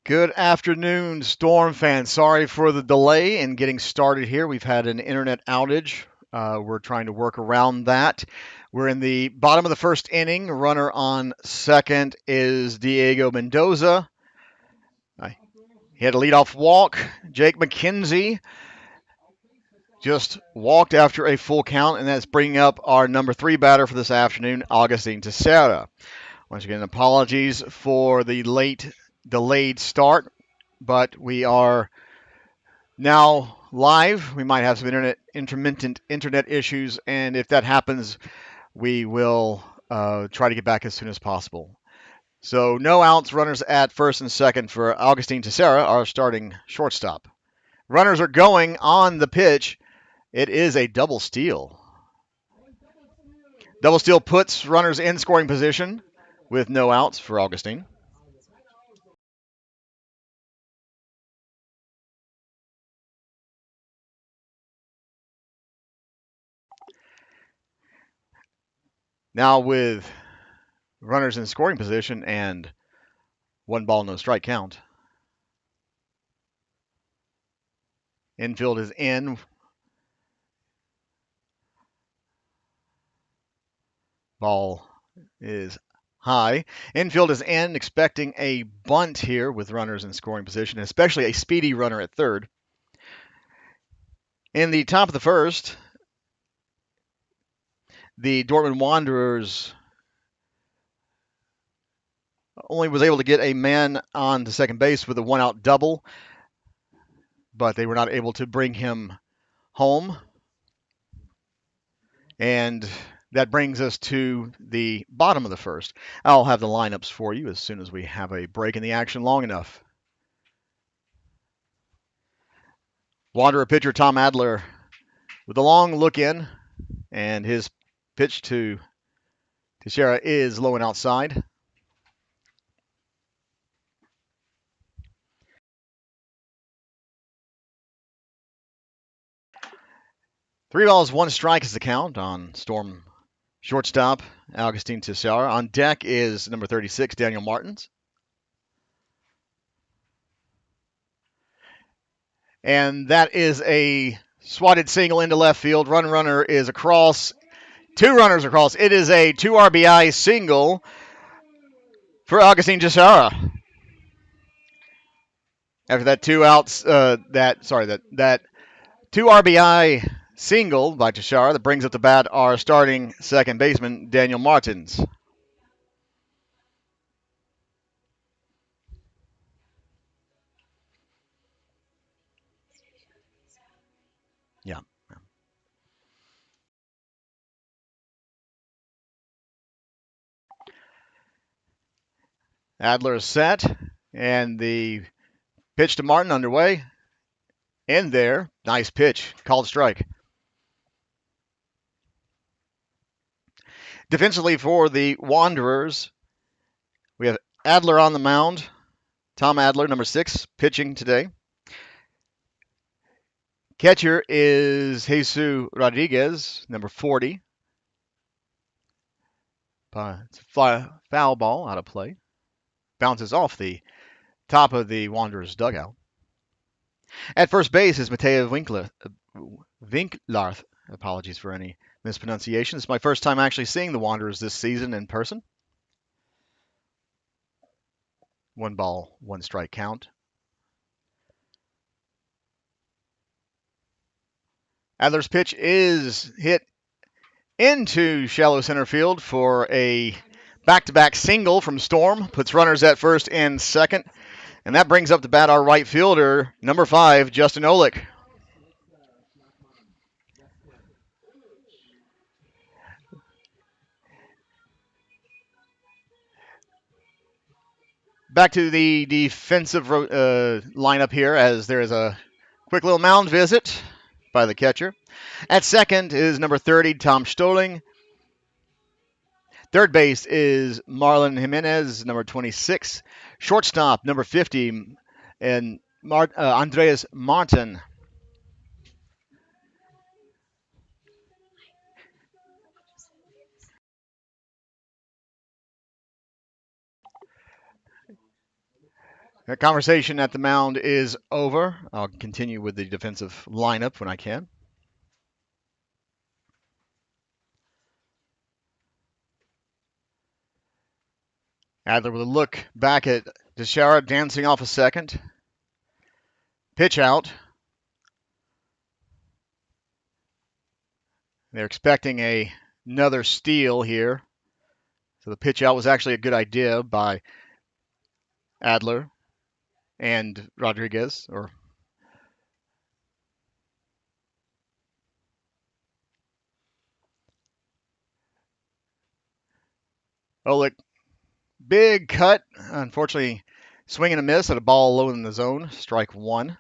Good afternoon, Storm fans. Sorry for the delay in getting started here. We've had an internet outage. We're trying to work around that. We're in the bottom of the first inning. Runner on second is Diego Mendoza. He had a leadoff walk. Jake McKenzie just walked after a full count, and that's bringing up our number 3 batter for this afternoon, Augustine Teixeira. Once again, apologies for the late delayed start, but we are now live. We might have some intermittent internet issues, and if that happens, we will try to get back as soon as possible. So no outs, runners at first and second for Augustine Teixeira, our starting shortstop. Runners are going on the pitch. It is a double steal. Double steal puts runners in scoring position with no outs for Augustine. Now with runners in scoring position and 1 ball, no strike count. Infield is in. Ball is high. Infield is in, expecting a bunt here with runners in scoring position, especially a speedy runner at third. In the top of the first, the Dortmund Wanderers only was able to get a man on to second base with a 1-out double, but they were not able to bring him home. And that brings us to the bottom of the first. I'll have the lineups for you as soon as we have a break in the action long enough. Wanderer pitcher Tom Adler with a long look in, and his pitch to Teixeira is low and outside. Three balls, 1 strike is the count on Storm shortstop Augustine Teixeira. On deck is number 36, Daniel Martins. And that is a swatted single into left field. Runner is across. 2 runners across. It is a 2 RBI single for Augustine Teixeira. After that 2 outs, that 2 RBI single by Teixeira that brings up the bat our starting second baseman, Daniel Martins. Yeah. Adler is set, and the pitch to Martin underway. In there, nice pitch, called strike. Defensively for the Wanderers, we have Adler on the mound. Tom Adler, number 6, pitching today. Catcher is Jesus Rodriguez, number 40. It's a foul ball out of play. Bounces off the top of the Wanderers' dugout. At first base is Mateo Winklarth. Apologies for any mispronunciation. It's my first time actually seeing the Wanderers this season in person. 1 ball, 1 strike count. Adler's pitch is hit into shallow center field for a back-to-back single from Storm. Puts runners at first and second. And that brings up the bat our right fielder, number 5, Justin Olick. Back to the defensive lineup here, as there is a quick little mound visit by the catcher. At second is number 30, Tom Stoling. Third base is Marlon Jimenez, number 26. Shortstop, number 50, and Andreas Martin. That conversation at the mound is over. I'll continue with the defensive lineup when I can. Adler with a look back at Teixeira dancing off a second. Pitch out. They're expecting another steal here. So the pitch out was actually a good idea by Adler and Rodriguez. Oleg, big cut. Unfortunately, swing and a miss at a ball low in the zone. Strike one.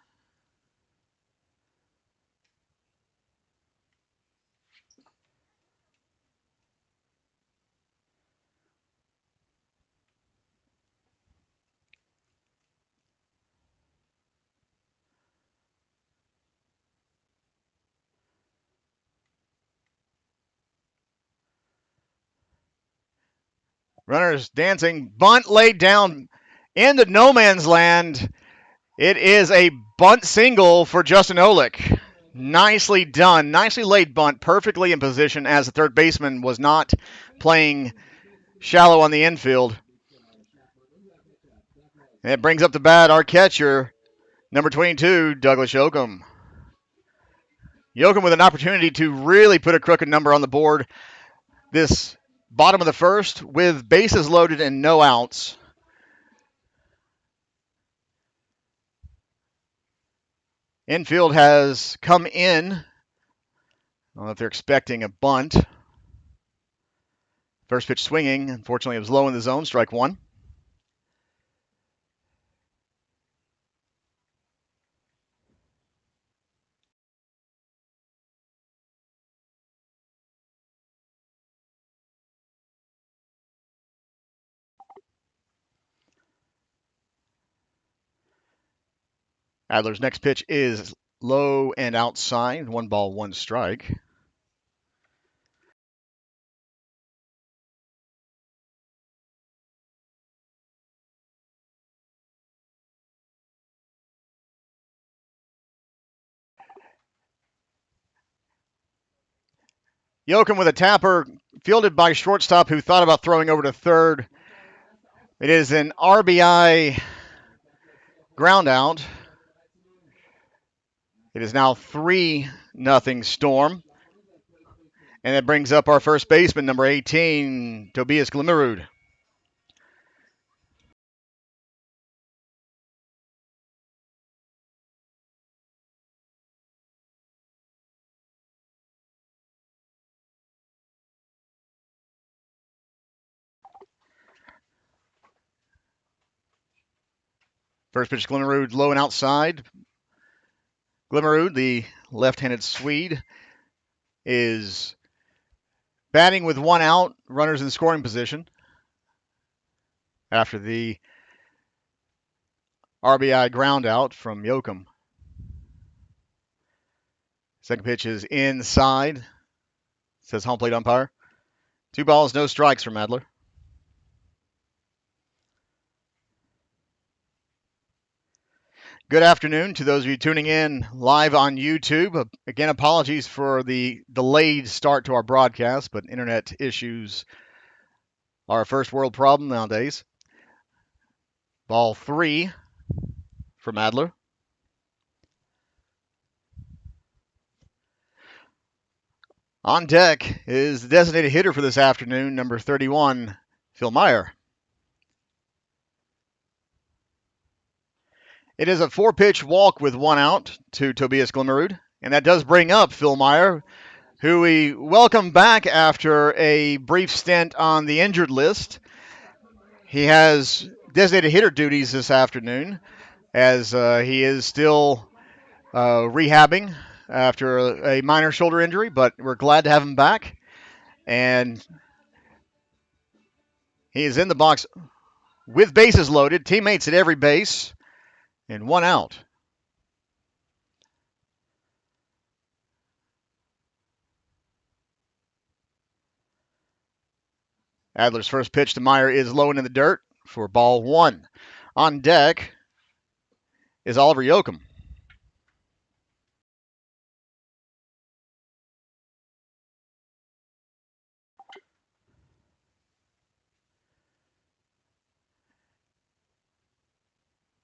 Runners dancing. Bunt laid down into no man's land. It is a bunt single for Justin Olick. Nicely done. Nicely laid bunt. Perfectly in position as the third baseman was not playing shallow on the infield. And it brings up the bat our catcher, number 22, Douglas Yoakum. Yoakum with an opportunity to really put a crooked number on the board this bottom of the first with bases loaded and no outs. Infield has come in. I don't know if they're expecting a bunt. First pitch swinging. Unfortunately, it was low in the zone. Strike one. Adler's next pitch is low and outside. 1 ball, 1 strike. Yoakum with a tapper, fielded by shortstop who thought about throwing over to third. It is an RBI ground out. It is now 3-0 Storm. And that brings up our first baseman, number 18, Tobias Glimmerud. First pitch, Glimmerud, low and outside. Glimmerud, the left-handed Swede, is batting with 1 out, runners in scoring position after the RBI ground out from Yoakum. Second pitch is inside, says home plate umpire. 2 balls, no strikes from Adler. Good afternoon to those of you tuning in live on YouTube. Again, apologies for the delayed start to our broadcast, but internet issues are a first world problem nowadays. Ball 3 from Adler. On deck is the designated hitter for this afternoon, number 31, Phil Meyer. It is a 4-pitch walk with 1 out to Tobias Glimmerud, and that does bring up Phil Meyer, who we welcome back after a brief stint on the injured list. He has designated hitter duties this afternoon as he is still rehabbing after a minor shoulder injury, but we're glad to have him back. And he is in the box with bases loaded, teammates at every base, and 1 out. Adler's first pitch to Meyer is low and in the dirt for ball 1. On deck, is Oliver Yoakum.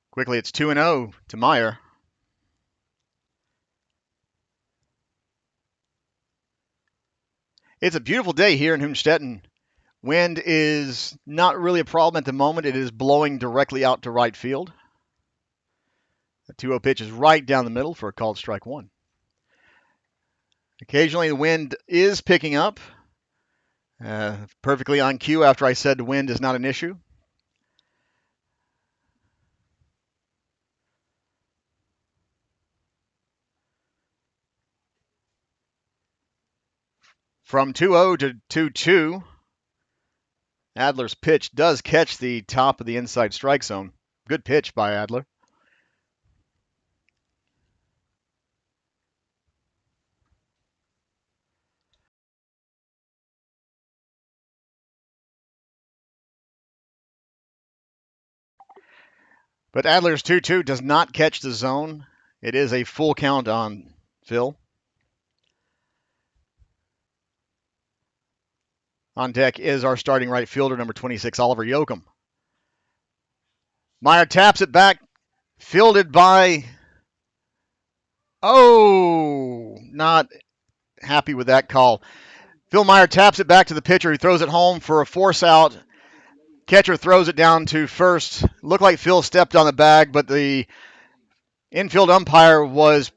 Quickly, it's 2-0 to Meyer. It's a beautiful day here in Hünstetten. Wind is not really a problem at the moment. It is blowing directly out to right field. The 2-0 pitch is right down the middle for a called strike one. Occasionally, the wind is picking up. Perfectly on cue after I said the wind is not an issue. From 2-0 to 2-2, Adler's pitch does catch the top of the inside strike zone. Good pitch by Adler. But Adler's 2-2 does not catch the zone. It is a full count on Phil. On deck is our starting right fielder, number 26, Oliver Yoakum. Meyer taps it back, fielded by... Oh, not happy with that call. Phil Meyer taps it back to the pitcher, who throws it home for a force out. Catcher throws it down to first. Looked like Phil stepped on the bag, but the infield umpire was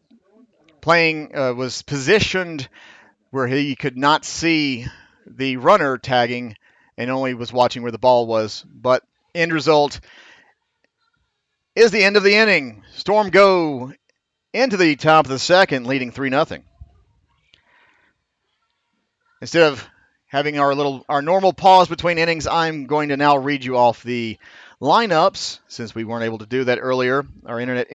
positioned where he could not see the runner tagging and only was watching where the ball was. But end result is the end of the inning. Storm go into the top of the second, leading 3-0. Instead of having our normal pause between innings, I'm going to now read you off the lineups, since we weren't able to do that earlier. Our internet.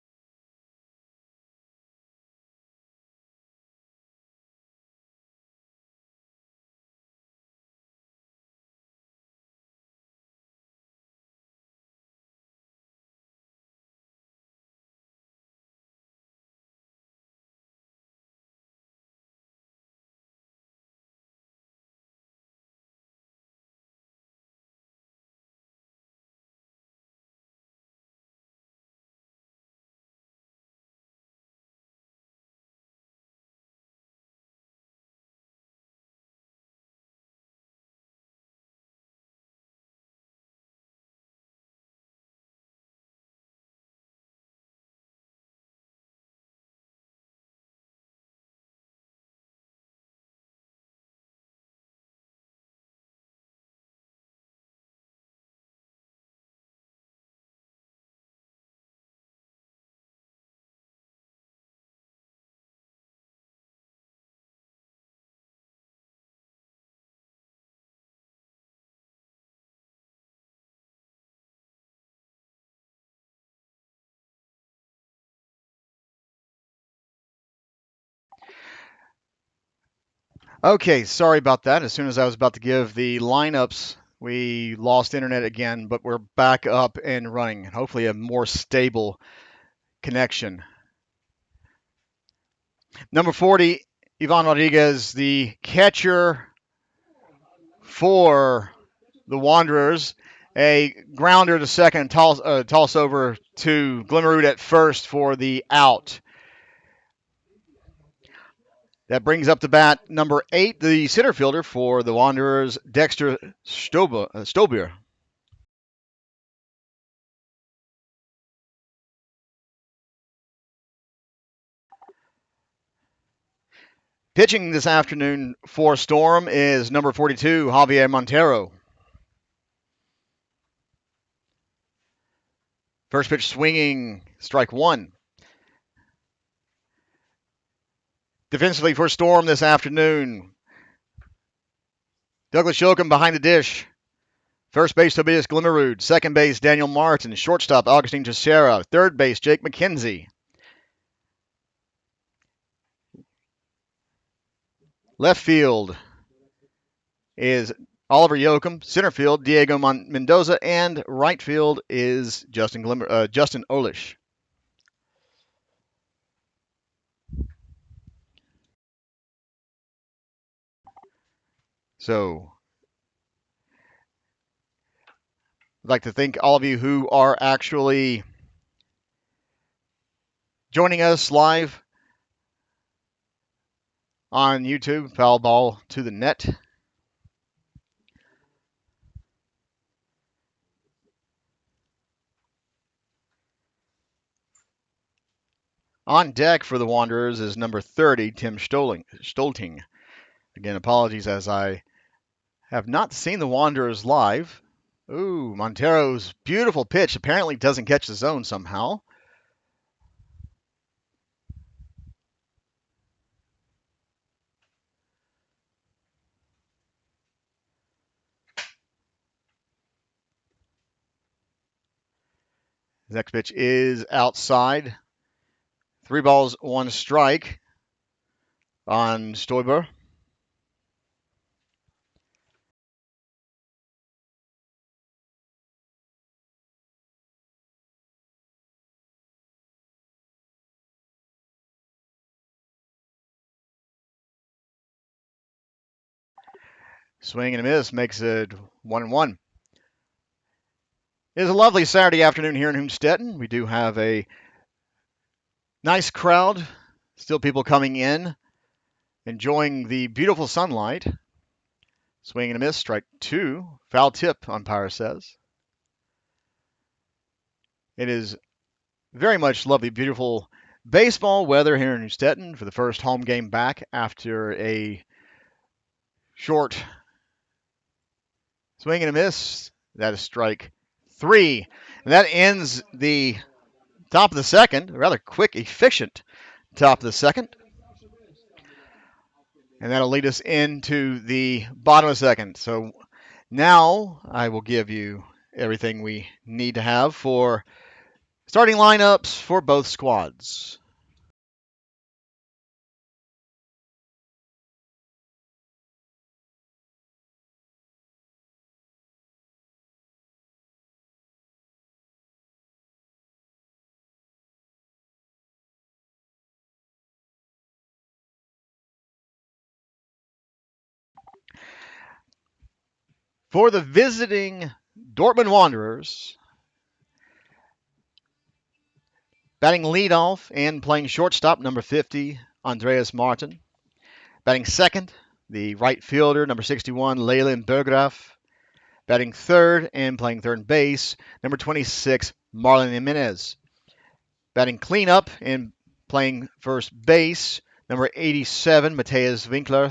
Okay, sorry about that. As soon as I was about to give the lineups, we lost internet again, but we're back up and running. Hopefully, a more stable connection. Number 40, Ivan Rodriguez, the catcher for the Wanderers. A grounder to second, toss over to Glimmerud at first for the out. That brings up to bat number 8, the center fielder for the Wanderers, Dexter Stobier. Pitching this afternoon for Storm is number 42, Javier Montero. First pitch swinging, strike one. Defensively for Storm this afternoon, Douglas Yoakum behind the dish. First base, Tobias Glimmerud. Second base, Daniel Martin. Shortstop, Augustine Teixeira. Third base, Jake McKenzie. Left field is Oliver Yoakum. Center field, Diego Mendoza. And right field is Justin Olish. So I'd like to thank all of you who are actually joining us live on YouTube. Foul ball to the net. On deck for the Wanderers is number 30, Tim Stolting. Again, apologies as I have not seen the Wanderers live. Ooh, Montero's beautiful pitch apparently doesn't catch the zone somehow. The next pitch is outside. 3 balls, 1 strike on Stoiber. Swing and a miss makes it 1-1. It is a lovely Saturday afternoon here in Hünstetten. We do have a nice crowd, still people coming in, enjoying the beautiful sunlight. Swing and a miss, strike 2. Foul tip, umpire says. It is very much lovely, beautiful baseball weather here in Hünstetten for the first home game back after a short swing and a miss. That is strike 3. And that ends the top of the second, a rather quick, efficient top of the second. And that'll lead us into the bottom of the second. So now I will give you everything we need to have for starting lineups for both squads. For the visiting Dortmund Wanderers, batting leadoff and playing shortstop, number 50, Andreas Martin. Batting second, the right fielder, number 61, Leyland Berggraf. Batting third and playing third base, number 26, Marlon Jimenez. Batting cleanup and playing first base, number 87, Mateus Winkler.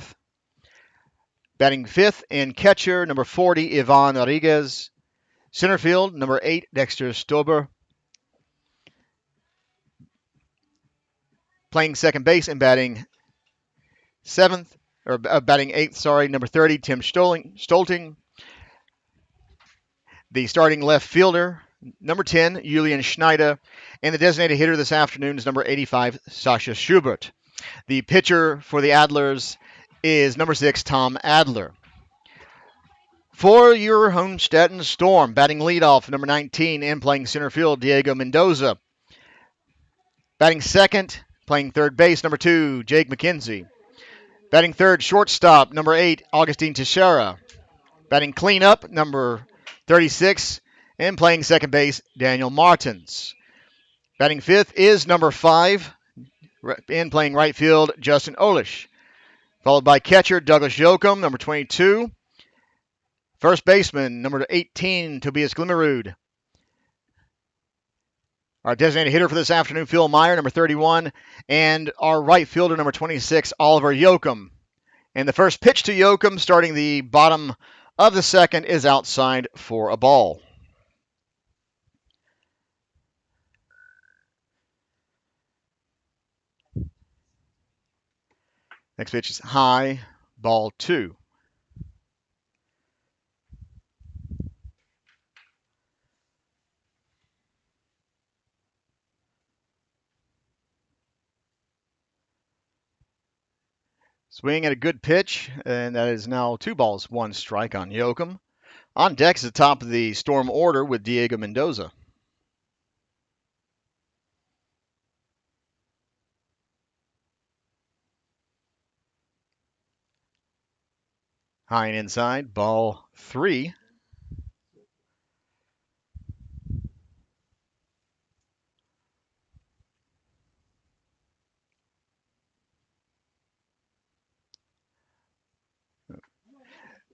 Batting fifth and catcher, number 40, Ivan Rodriguez. Center field, number 8, Dexter Stober. Playing second base and batting batting eighth, number 30, Tim Stolting. The starting left fielder, number 10, Julian Schneider. And the designated hitter this afternoon is number 85, Sascha Schubert. The pitcher for the Adlers is number 6, Tom Adler. For your Hünstetten Storm, batting leadoff, number 19, and playing center field, Diego Mendoza. Batting second, playing third base, number 2, Jake McKenzie. Batting third, shortstop, number 8, Augustine Teixeira. Batting cleanup, number 36, and playing second base, Daniel Martins. Batting fifth is number 5, and playing right field, Justin Olish. Followed by catcher, Douglas Jochum, number 22. First baseman, number 18, Tobias Glimmerud. Our designated hitter for this afternoon, Phil Meyer, number 31. And our right fielder, number 26, Oliver Jochum. And the first pitch to Jochum, starting the bottom of the second, is outside for a ball. Next pitch is high, ball 2. Swing at a good pitch, and that is now 2 balls, 1 strike on Jochum. On deck is the top of the Storm order with Diego Mendoza. High and inside, ball 3.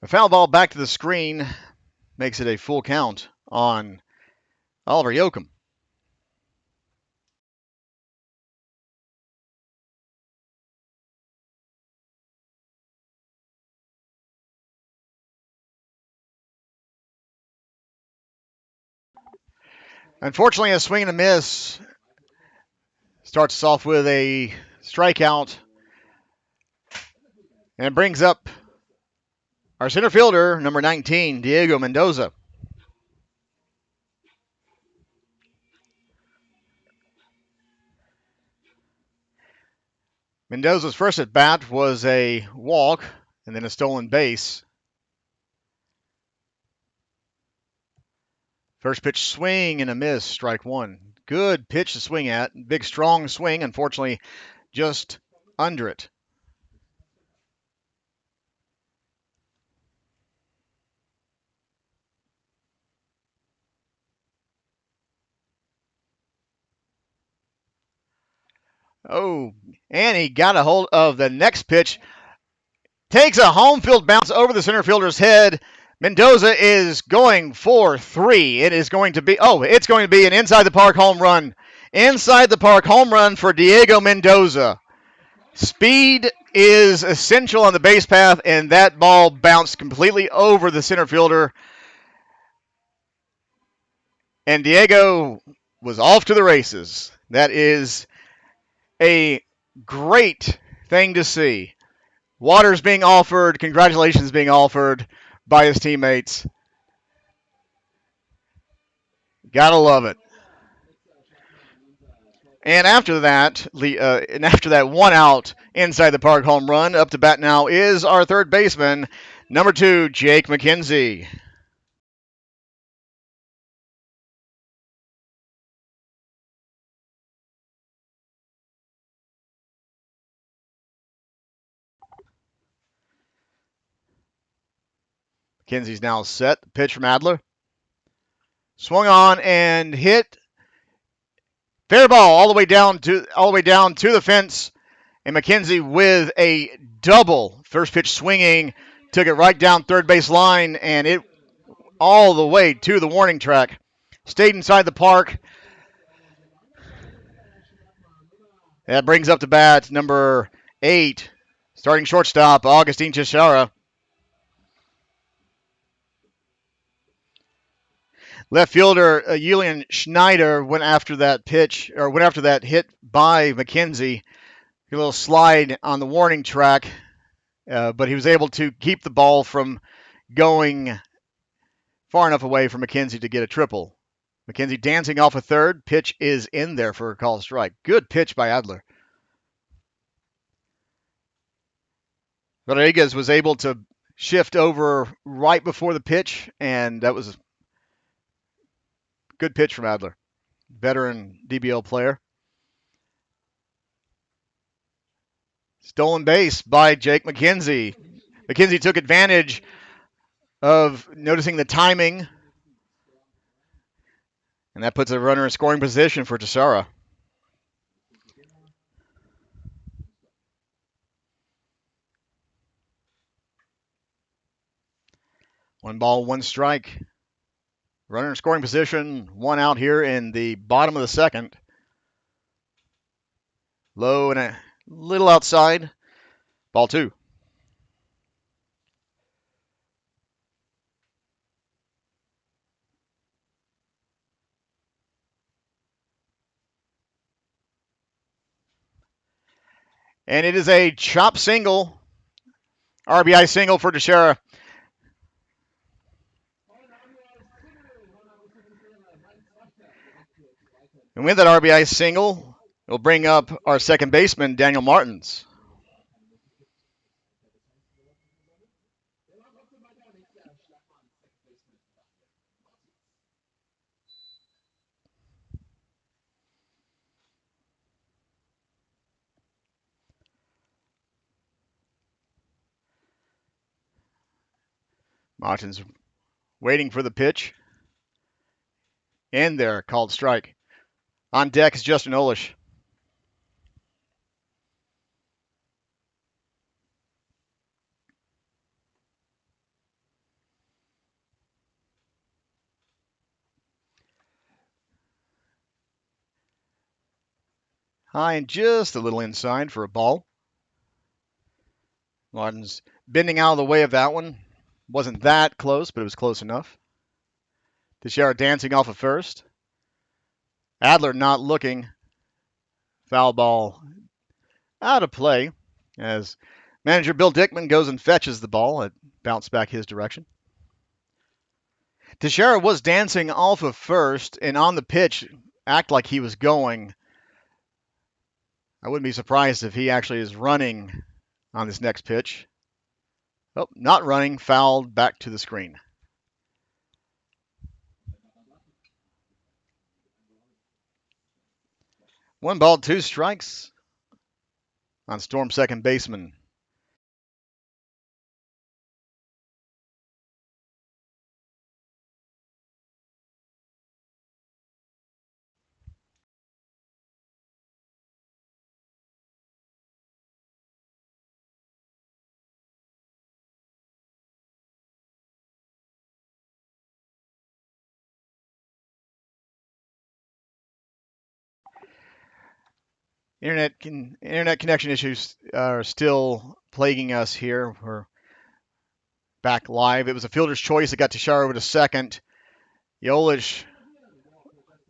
A foul ball back to the screen makes it a full count on Oliver Yoakum. Unfortunately, a swing and a miss starts us off with a strikeout, and it brings up our center fielder, number 19, Diego Mendoza. Mendoza's first at bat was a walk and then a stolen base. First pitch swing and a miss, strike 1. Good pitch to swing at. Big, strong swing, unfortunately, just under it. Oh, and he got a hold of the next pitch. Takes a home field bounce over the center fielder's head. Mendoza is going for 3. It's going to be an inside the park home run. Inside the park home run for Diego Mendoza. Speed is essential on the base path, and that ball bounced completely over the center fielder. And Diego was off to the races. That is a great thing to see. Water's being offered, congratulations being offered by his teammates. Gotta love it. And after that, one out inside the park home run, up to bat now is our third baseman, number 2, Jake McKenzie. McKenzie's now set. Pitch from Adler. Swung on and hit. Fair ball all the way down to the fence. And McKenzie with a double. First pitch swinging, took it right down third base line, and it all the way to the warning track. Stayed inside the park. That brings up the bat number 8, starting shortstop, Augustine Teixeira. Left fielder Julian Schneider went after that hit by McKenzie. A little slide on the warning track, but he was able to keep the ball from going far enough away for McKenzie to get a triple. McKenzie dancing off a third. Pitch is in there for a call strike. Good pitch by Adler. Rodriguez was able to shift over right before the pitch, and that was a good pitch from Adler. Veteran DBL player. Stolen base by Jake McKenzie. McKenzie took advantage of noticing the timing, and that puts a runner in scoring position for Teixeira. One ball, one strike. Runner in scoring position, one out here in the bottom of the second. Low and a little outside. Ball 2. And it is a chop single. RBI single for Teixeira. And with that RBI single, it'll bring up our second baseman, Daniel Martins. Martin's waiting for the pitch. In there, called strike. On deck is Justin Olish. High and just a little inside for a ball. Martin's bending out of the way of that one. Wasn't that close, but it was close enough. Teixeira dancing off of first. Adler not looking. Foul ball out of play as manager Bill Dickman goes and fetches the ball. It bounced back his direction. Teixeira was dancing off of first and on the pitch, act like he was going. I wouldn't be surprised if he actually is running on this next pitch. Oh, not running, fouled back to the screen. One ball, two strikes on Storm second baseman. Internet connection issues are still plaguing us here. We're back live. It was a fielder's choice that got Teixeira over to second. Yolish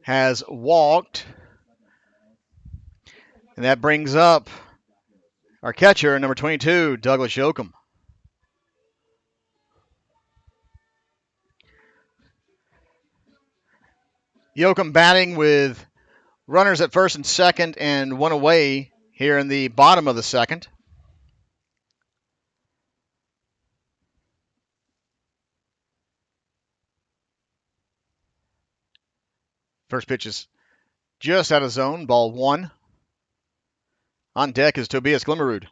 has walked, and that brings up our catcher, number 22, Douglas Yoakum. Yoakum batting with runners at first and second and one away here in the bottom of the second. First pitch is just out of zone, ball one. On deck is Tobias Glimmerud.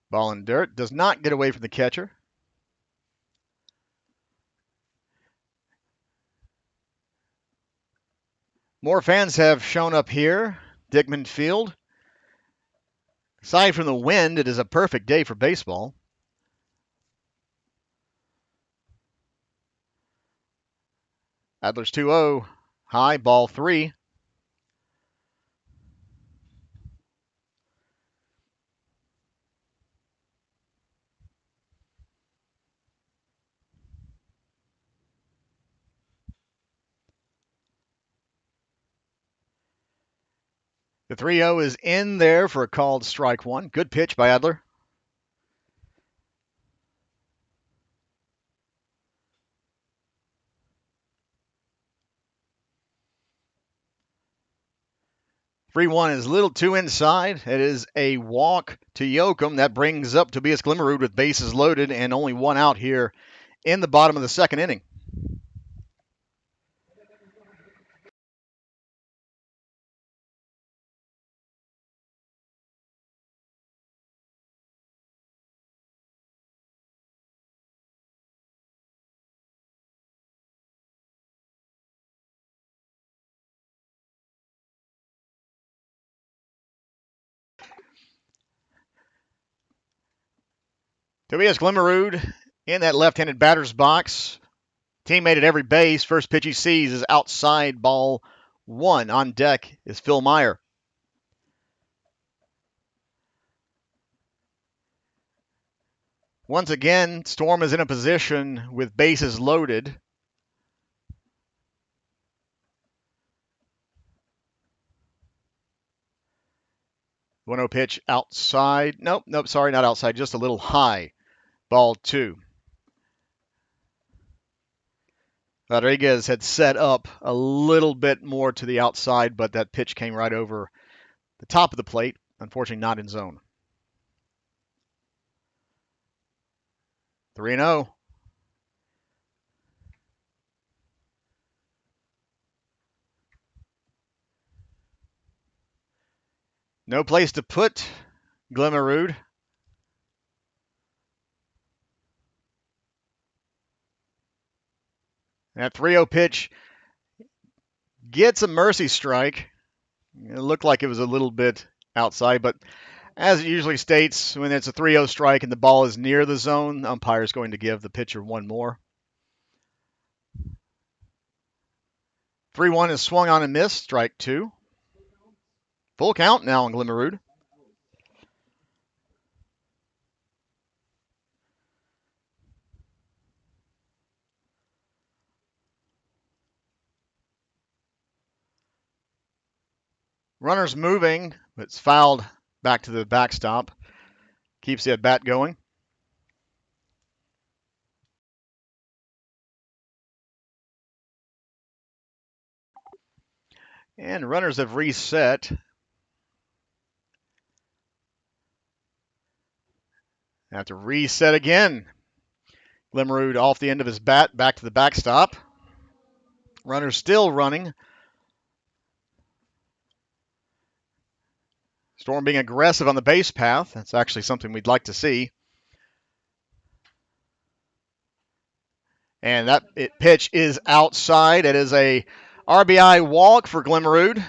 Ball in dirt, does not get away from the catcher. More fans have shown up here, Dickman Field. Aside from the wind, it is a perfect day for baseball. Adler's 2-0, high, ball three. The 3-0 is in there for a called strike one. Good pitch by Adler. Three one is a little too inside. It is a walk to Yoakum. That brings up Tobias Glimmerud with bases loaded and only one out here in the bottom of the second inning. Tobias Glimmerud in that left-handed batter's box. Teammate at every base. First pitch he sees is outside, ball one. On deck is Phil Meyer. Once again, Storm is in a position with bases loaded. 1-0 pitch outside. Nope, sorry, not outside, just a little high. Ball two. Rodriguez had set up a little bit more to the outside, but that pitch came right over the top of the plate. Unfortunately, not in zone. 3-0. No place to put Glimmerud. That 3-0 pitch gets a mercy strike. It looked like it was a little bit outside, but as it usually states, when it's a 3-0 strike and the ball is near the zone, the umpire is going to give the pitcher one more. 3-1 is swung on and missed, strike 2. Full count now on Glimmerud. Runner's moving, but it's fouled back to the backstop. Keeps the at-bat going. And runners have reset. Have to reset again. Glimmerud off the end of his bat, back to the backstop. Runner still running. Storm being aggressive on the base path. That's actually something we'd like to see. And that pitch is outside. It is a RBI walk for Glimmerud.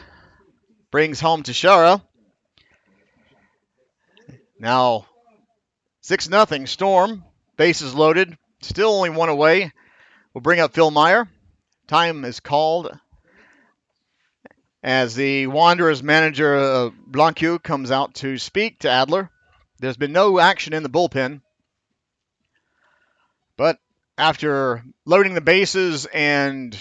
Brings home Teixeira. Now 6-0 Storm. Bases loaded. Still only one away. We'll bring up Phil Meyer. Time is called as the Wanderers manager Blancu comes out to speak to Adler. There's been no action in the bullpen, but after loading the bases and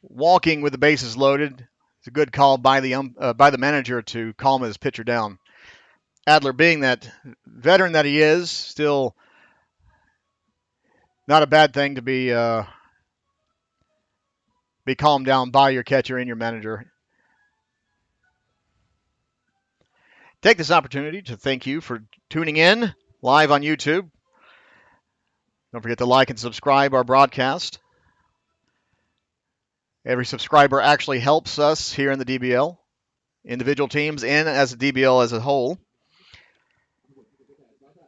walking with the bases loaded, it's a good call by the manager to calm his pitcher down. Adler, being that veteran that he is, still not a bad thing to be calmed down by your catcher and your manager. Take this opportunity to thank you for tuning in live on YouTube. Don't forget to like and subscribe our broadcast. Every subscriber actually helps us here in the DBL, individual teams, and as a DBL as a whole.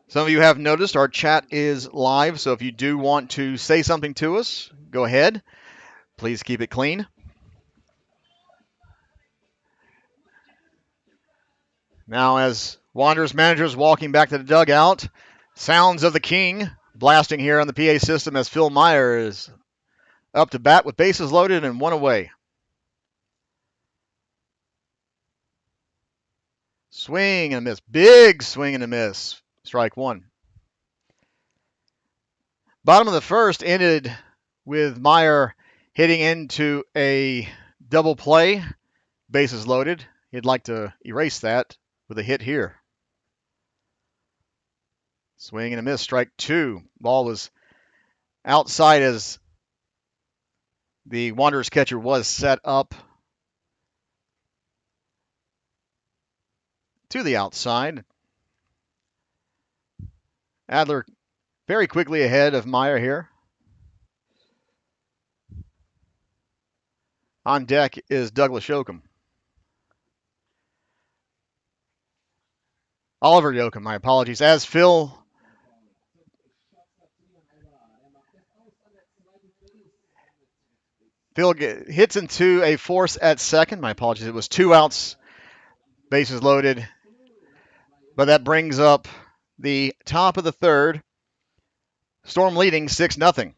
Some of you have noticed our chat is live, so if you do want to say something to us, go ahead. Please keep it clean. Now, as Wanderers managers walking back to the dugout, sounds of the King blasting here on the PA system as Phil Meyer is up to bat with bases loaded and one away. Swing and a miss. Big swing and a miss. Strike 1. Bottom of the first ended with Meyer hitting into a double play. Bases loaded. He'd like to erase that with a hit here. Swing and a miss. Strike 2. Ball was outside as the Wanderers catcher was set up to the outside. Adler very quickly ahead of Meyer here. On deck is Douglas Yoakum. Oliver Yoakum, my apologies. As Phil hits into a force at second. My apologies. It was 2 outs, bases loaded. But that brings up the top of the third. Storm leading 6-0.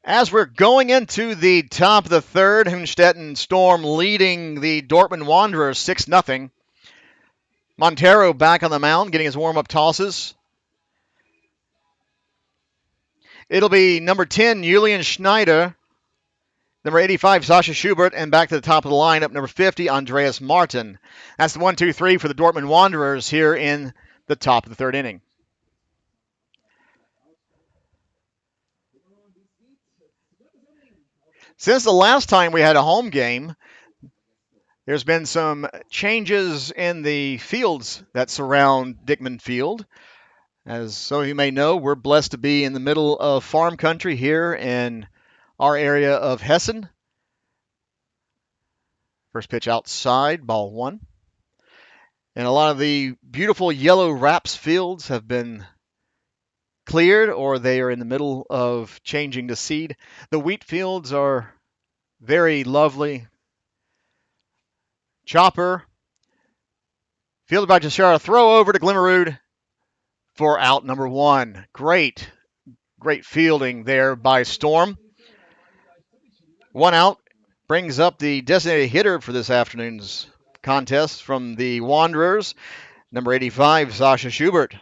As we're going into the top of the third, Hünstetten Storm leading the Dortmund Wanderers 6-0. Montero back on the mound, getting his warm-up tosses. It'll be number 10, Julian Schneider. Number 85, Sascha Schubert. And back to the top of the lineup, number 50, Andreas Martin. That's the 1-2-3 for the Dortmund Wanderers here in the top of the third inning. Since the last time we had a home game, there's been some changes in the fields that surround Dickman Field. As some of you may know, we're blessed to be in the middle of farm country here in our area of Hessen. First pitch outside, ball one. And a lot of the beautiful yellow wraps fields have been cleared or they are in the middle of changing to seed. The wheat fields are very lovely. Chopper, fielded by Jashara, throw over to Glimmerud for out number one. Great fielding there by Storm. One out brings up the designated hitter for this afternoon's contest from the Wanderers, number 85, Sascha Schubert.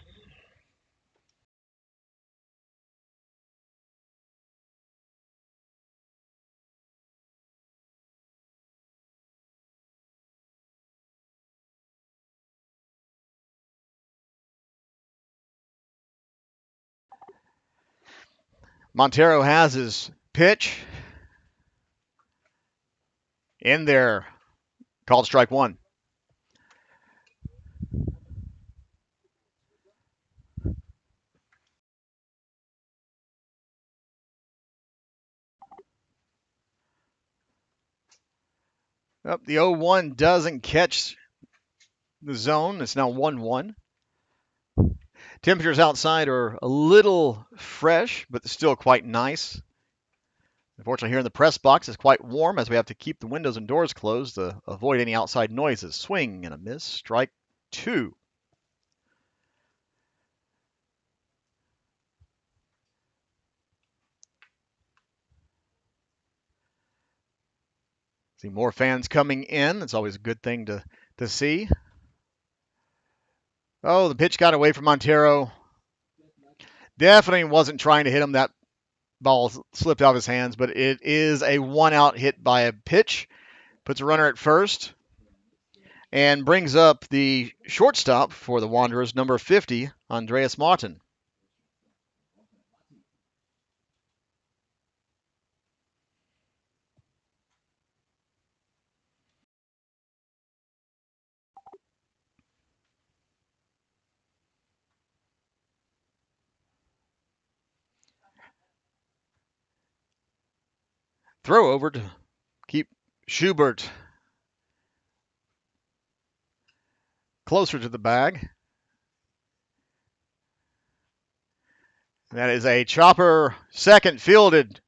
Montero has his pitch in there, called strike one. Oh, the 0-1 doesn't catch the zone. It's now 1-1. Temperatures outside are a little fresh, but still quite nice. Unfortunately, here in the press box, it's quite warm as we have to keep the windows and doors closed to avoid any outside noises. Swing and a miss. Strike two. See more fans coming in. It's always a good thing to see. Oh, the pitch got away from Montero. Definitely wasn't trying to hit him. That ball slipped out of his hands, but it is a one-out hit by a pitch. Puts a runner at first and brings up the shortstop for the Wanderers, number 50, Andreas Martin. Throw over to keep Schubert closer to the bag. That is a chopper, second fielded,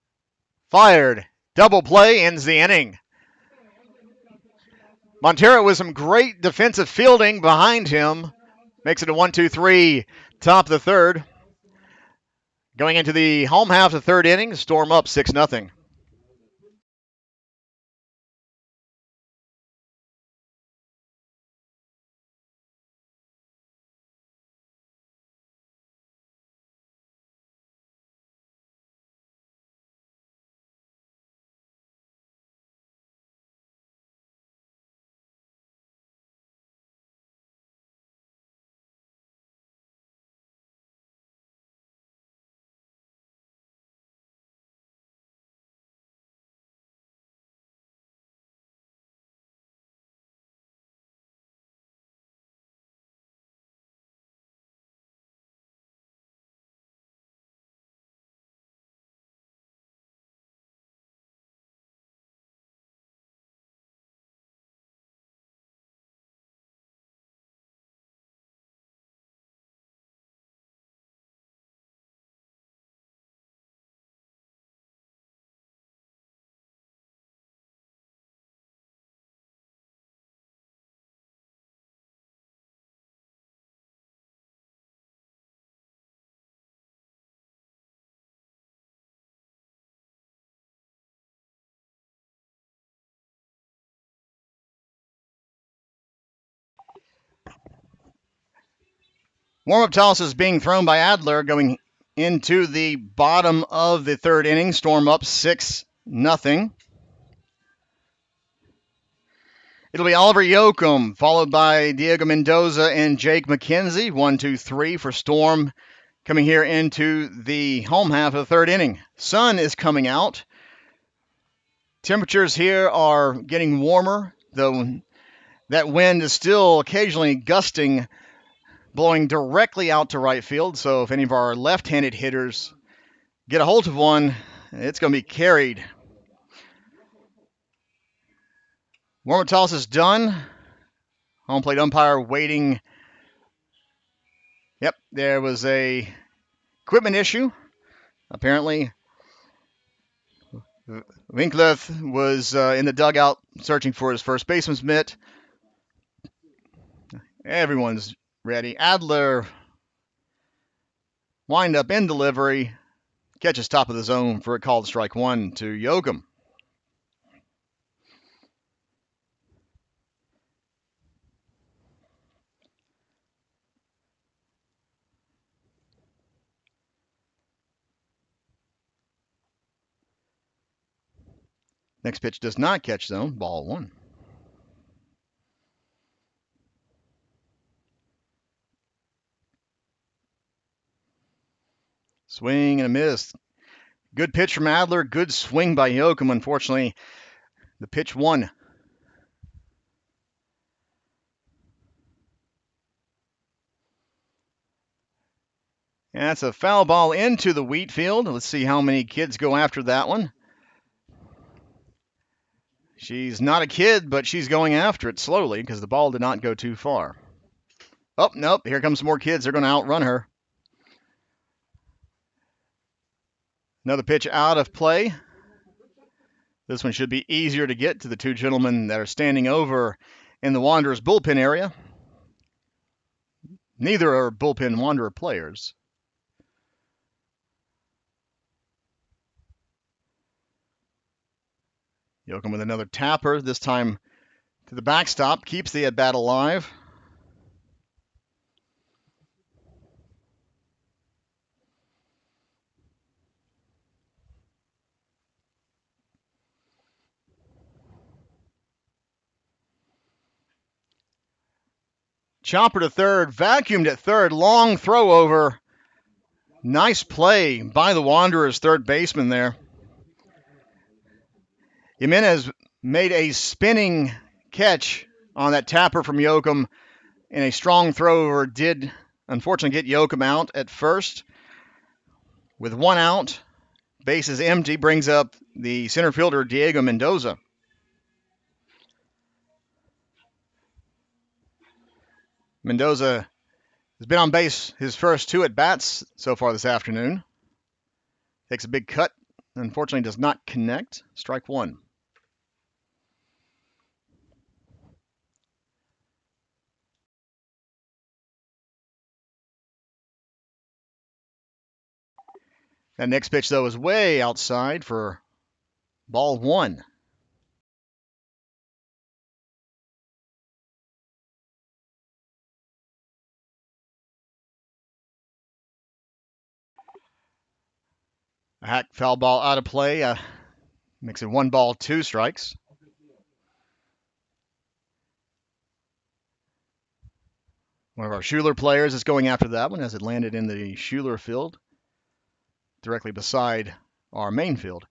fired. Double play ends the inning. Montero with some great defensive fielding behind him. Makes it a 1-2-3, top of the third. Going into the home half of the third inning, Storm up 6-0. Warm-up toss is being thrown by Adler going into the bottom of the third inning. Storm up 6-0. It'll be Oliver Yoakum, followed by Diego Mendoza and Jake McKenzie. 1, 2, 3 for Storm coming here into the home half of the third inning. Sun is coming out. Temperatures here are getting warmer, though that wind is still occasionally gusting, blowing directly out to right field. So if any of our left-handed hitters get a hold of one, it's going to be carried. Warm-up toss is done. Home plate umpire waiting. Yep, there was a equipment issue. Apparently, Winkleth was in the dugout searching for his first baseman's mitt. Everyone's ready. Adler wind up in delivery. Catches top of the zone for a called strike 1 to Yoakum. Next pitch does not catch zone. Ball 1. Swing and a miss. Good pitch from Adler. Good swing by Yoakum. Unfortunately, the pitch won. And that's a foul ball into the wheat field. Let's see how many kids go after that one. She's not a kid, but she's going after it slowly because the ball did not go too far. Oh, nope. Here comes some more kids. They're going to outrun her. Another pitch out of play. This one should be easier to get to the two gentlemen that are standing over in the Wanderers bullpen area. Neither are bullpen Wanderer players. Yoakum with another tapper, this time to the backstop, keeps the at-bat alive. Chopper to third, vacuumed at third, long throw over. Nice play by the Wanderers third baseman there. Jimenez made a spinning catch on that tapper from Yoakum, and a strong throw over did unfortunately get Yoakum out at first. With 1 out, bases empty, brings up the center fielder Diego Mendoza. Mendoza has been on base his first 2 at-bats so far this afternoon. Takes a big cut, unfortunately does not connect. Strike 1. That next pitch, though, is way outside for ball 1. A hack foul ball out of play. Makes it 1 ball, 2 strikes. One of our Schuler players is going after that one as it landed in the Schuler field, directly beside our main field.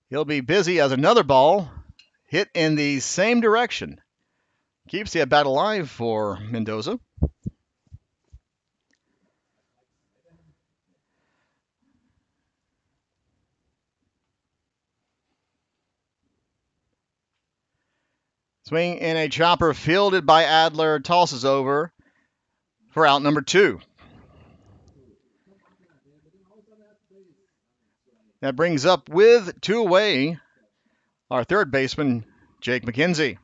He'll be busy as another ball hit in the same direction. Keeps the at-bat alive for Mendoza. Swing in a chopper fielded by Adler, tosses over for out number 2. That brings up with 2 away our third baseman, Jake McKenzie.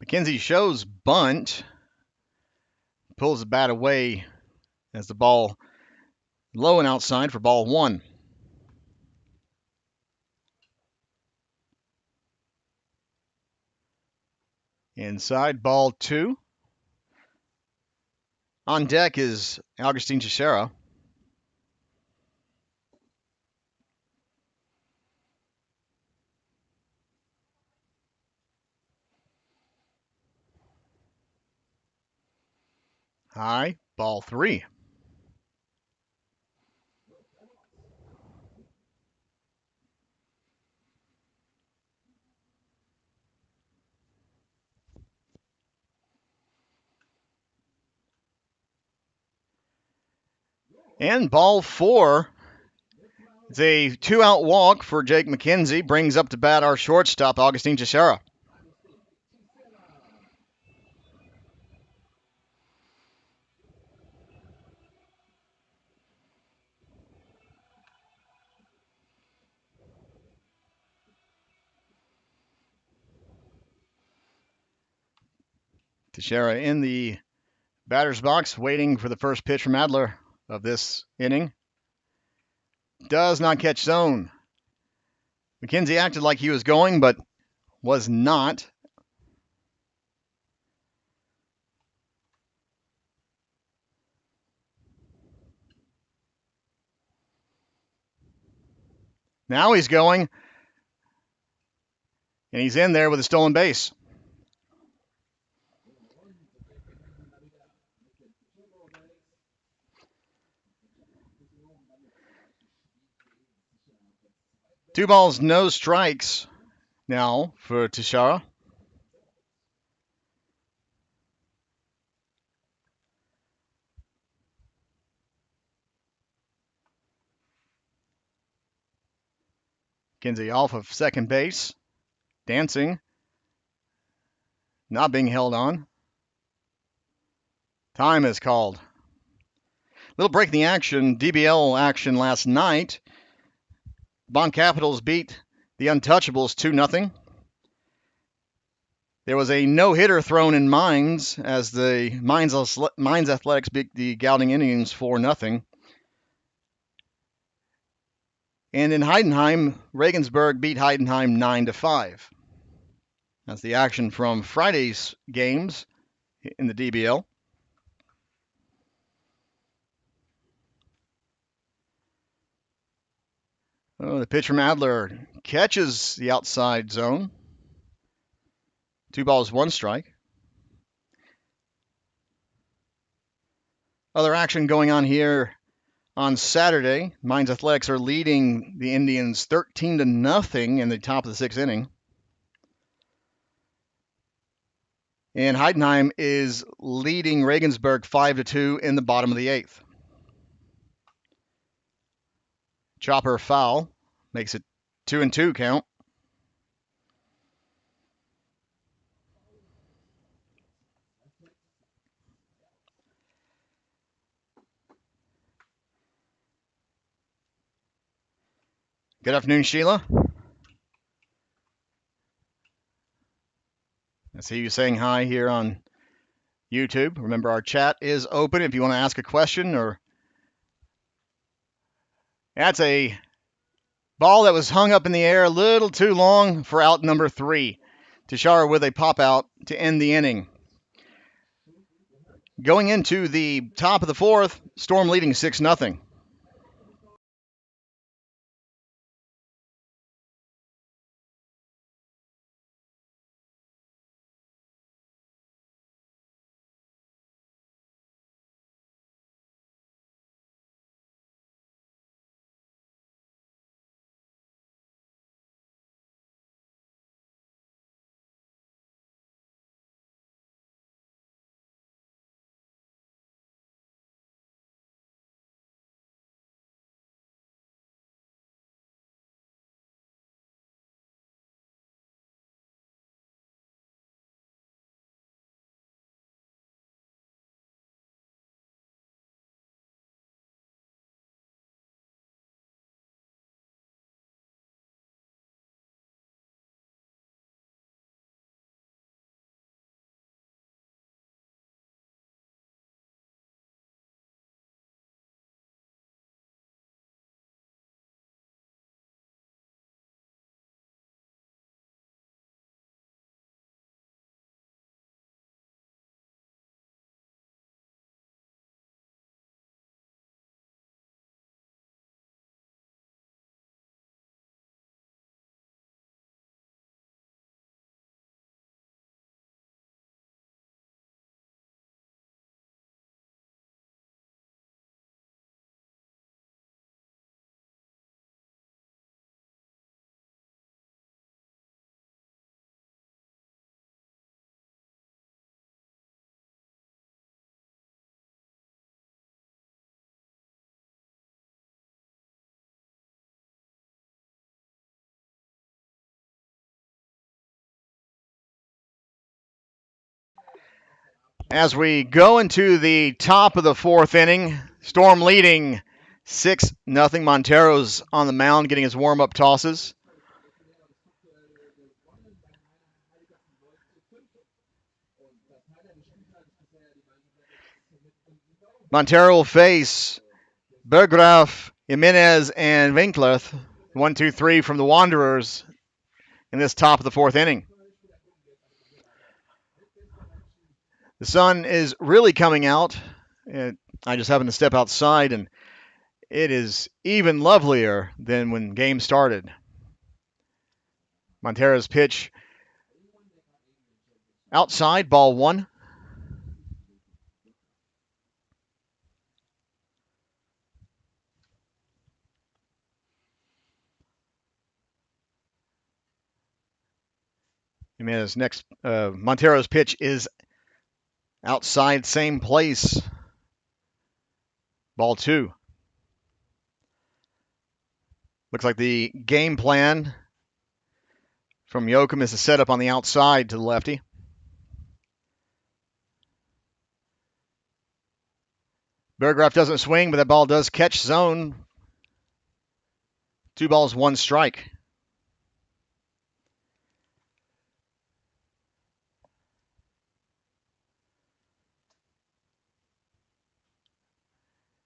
McKenzie shows bunt, pulls the bat away as the ball low and outside for ball one. Inside, ball two. On deck is Augustin Teixeira. High, ball three. And ball four. It's a 2-out walk for Jake McKenzie. Brings up to bat our shortstop, Augustin Teixeira. Teixeira in the batter's box, waiting for the first pitch from Adler of this inning. Does not catch zone. McKenzie acted like he was going, but was not. Now he's going, and he's in there with a stolen base. Two balls, no strikes now for Teixeira. McKenzie off of second base, dancing, not being held on. Time is called. Little break in the action, DBL action last night. Bond Capitals beat the Untouchables 2-0. There was a no-hitter thrown in Mines as the Mines Athletics beat the Gauting Indians 4-0. And in Heidenheim, Regensburg beat Heidenheim 9-5. That's the action from Friday's games in the DBL. Oh, the pitch from Adler catches the outside zone. 2 balls, 1 strike. Other action going on here on Saturday. Mines Athletics are leading the Indians 13-0 in the top of the 6th inning. And Heidenheim is leading Regensburg 5-2 in the bottom of the 8th. Chopper foul makes it 2-2 count. Good afternoon, Sheila. I see you saying hi here on YouTube. Remember, our chat is open if you want to ask a question or... That's a ball that was hung up in the air a little too long for out number 3. Teixeira with a pop out to end the inning. Going into the top of the 4th, Storm leading 6-0. As we go into the top of the fourth inning, Storm leading 6-0. Montero's on the mound getting his warm-up tosses. Montero will face Berggraf, Jimenez, and Winkler. 1, 2, 3 from the Wanderers in this top of the fourth inning. The sun is really coming out. I just happened to step outside, and it is even lovelier than when game started. Montero's pitch outside, ball 1. Montero's pitch is outside, same place. Ball 2. Looks like the game plan from Joachim is to set up on the outside to the lefty. Berggraf doesn't swing, but that ball does catch zone. 2 balls, 1 strike.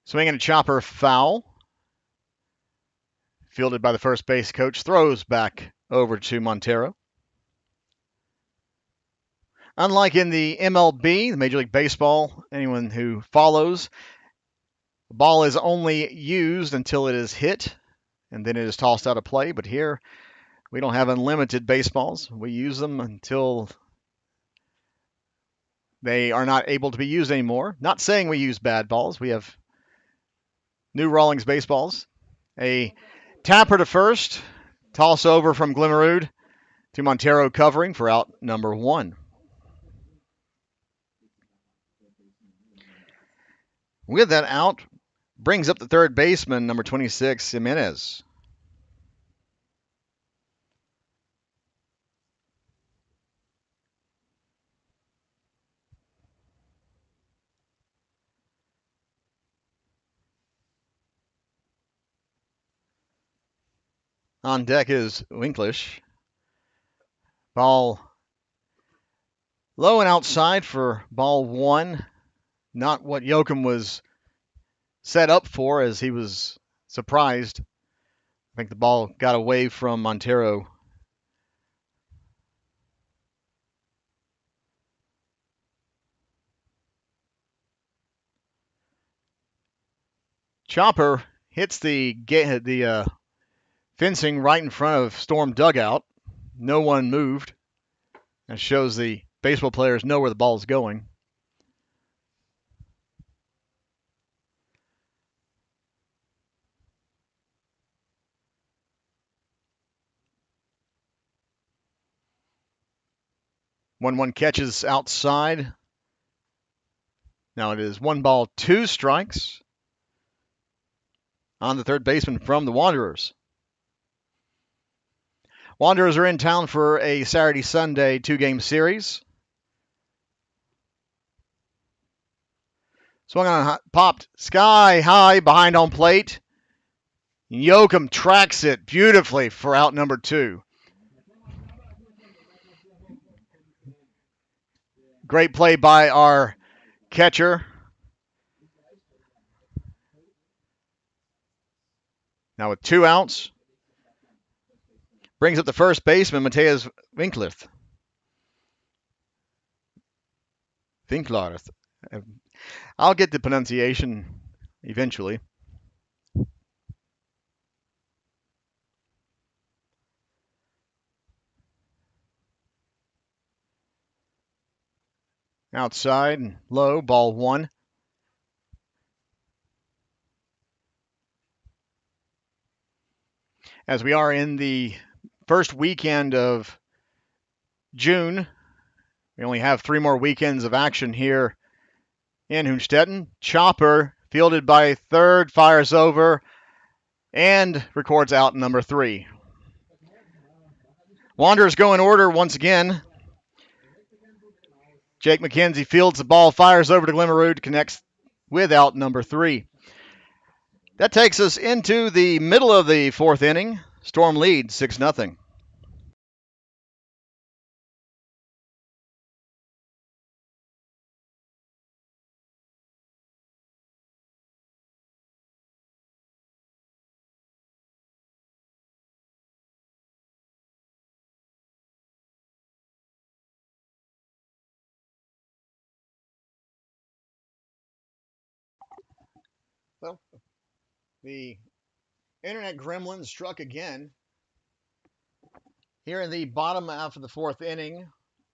Swinging a chopper, foul. Fielded by the first base coach, throws back over to Montero. Unlike in the MLB, the Major League Baseball, anyone who follows, the ball is only used until it is hit, and then it is tossed out of play. But here, we don't have unlimited baseballs. We use them until they are not able to be used anymore. Not saying we use bad balls. We have new Rawlings baseballs. A tapper to first, toss over from Glimmerud to Montero covering for out number 1. With that out, brings up the third baseman, number 26, Jimenez. On deck is Winklish. Ball low and outside for ball 1. Not what Joachim was set up for, as he was surprised. I think the ball got away from Montero. Chopper hits the fencing right in front of Storm dugout. No one moved. That shows the baseball players know where the ball is going. One catches outside. Now it is 1 ball, 2 strikes on the third baseman from the Wanderers. Wanderers are in town for a Saturday-Sunday 2-game series. Swung on, popped sky high behind home plate. Joachim tracks it beautifully for out number 2. Great play by our catcher. Now with 2 outs, brings up the first baseman, Matthias Winkler. I'll get the pronunciation eventually. Outside, low, ball 1. As we are in the first weekend of June, we only have 3 more weekends of action here in Hünstetten. Chopper, fielded by third, fires over and records out number 3. Wanderers go in order once again. Jake McKenzie fields the ball, fires over to Glimmerud, connects with out number 3. That takes us into the middle of the 4th inning. Storm leads 6-0. Well, the internet gremlin struck again. Here in the bottom half of the 4th inning,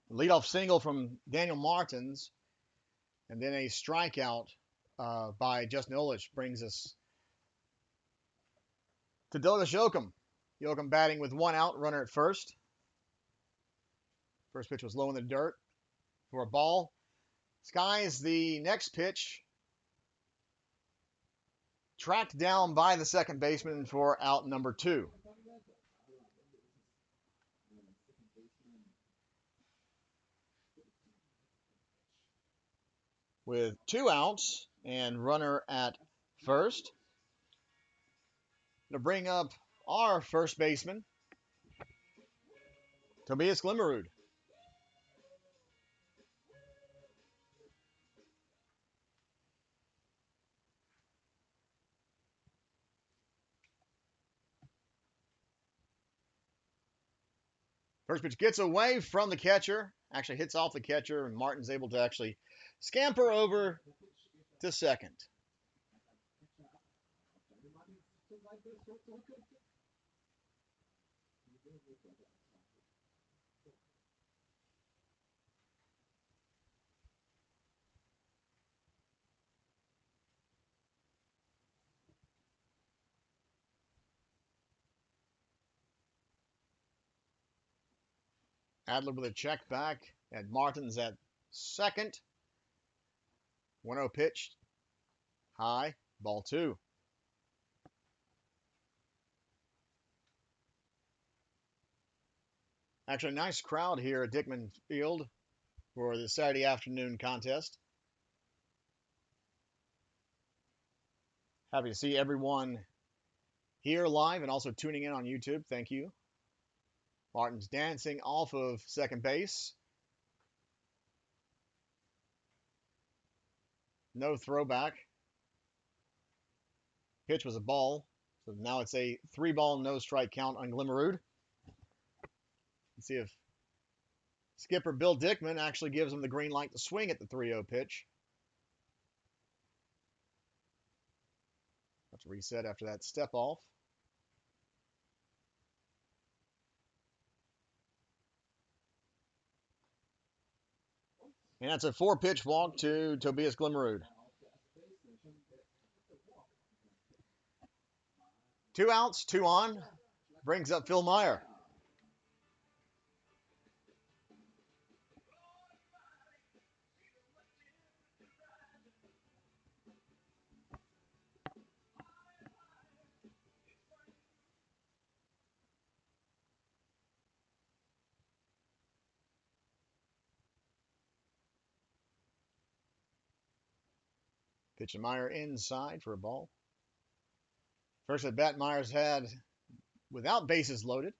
leadoff single from Daniel Martins, and then a strikeout by Justin Olich brings us to Douglas Yoakum. Yoakum batting with 1 out, runner at first. First pitch was low in the dirt for a ball. Skies the next pitch, tracked down by the second baseman for out number 2. With 2 outs and runner at first, to bring up our first baseman, Tobias Glimmerud. First pitch gets away from the catcher, actually hits off the catcher, and Martin's able to actually scamper over to second. Adler with a check back, and Martin's at second. 1-0 pitch, high, ball 2. Actually, a nice crowd here at Dickman Field for the Saturday afternoon contest. Happy to see everyone here live and also tuning in on YouTube. Thank you. Martin's dancing off of second base. No throwback. Pitch was a ball. So now it's a 3-ball, no strike count on Glimmerud. Let's see if skipper Bill Dickman actually gives him the green light to swing at the 3-0 pitch. Have to reset after that step off. And that's a 4-pitch walk to Tobias Glimmerud. 2 outs, 2 on. Brings up Phil Meyer. Pitch to Meyer inside for a ball. First at bat Myers had without bases loaded.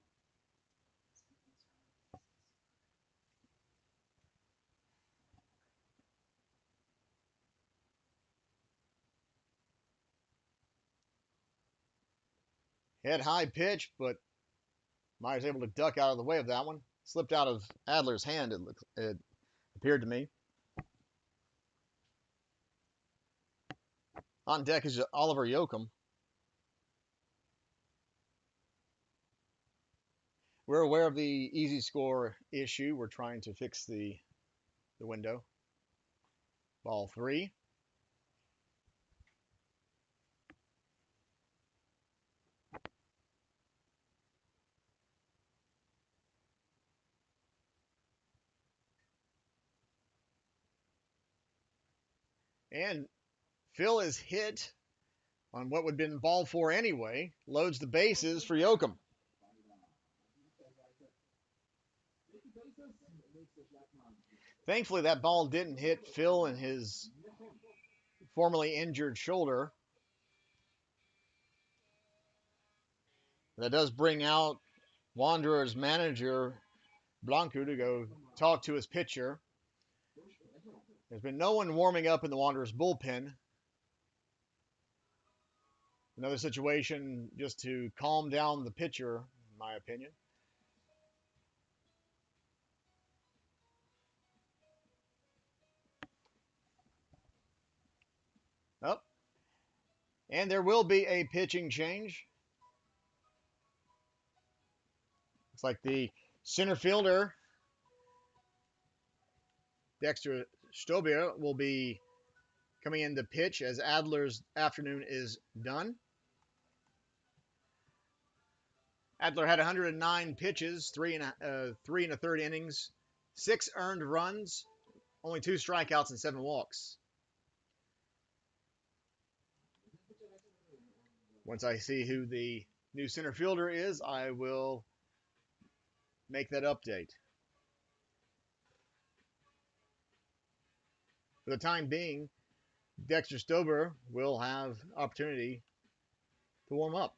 Head high pitch, but Myers able to duck out of the way of that one. Slipped out of Adler's hand, it appeared to me. On deck is Oliver Yoakum. We're aware of the easy score issue. We're trying to fix the window. Ball 3. And Phil is hit on what would have been ball 4 anyway. Loads the bases for Yoakum. Thankfully, that ball didn't hit Phil in his formerly injured shoulder. That does bring out Wanderers manager Blanco to go talk to his pitcher. There's been no one warming up in the Wanderers bullpen. Another situation just to calm down the pitcher, in my opinion. Oh, and there will be a pitching change. Looks like the center fielder, Dexter Stobier, will be coming in to pitch as Adler's afternoon is done. Adler had 109 pitches, three and a third innings, 6 earned runs, only 2 strikeouts and 7 walks. Once I see who the new center fielder is, I will make that update. For the time being, Dexter Stober will have opportunity to warm up.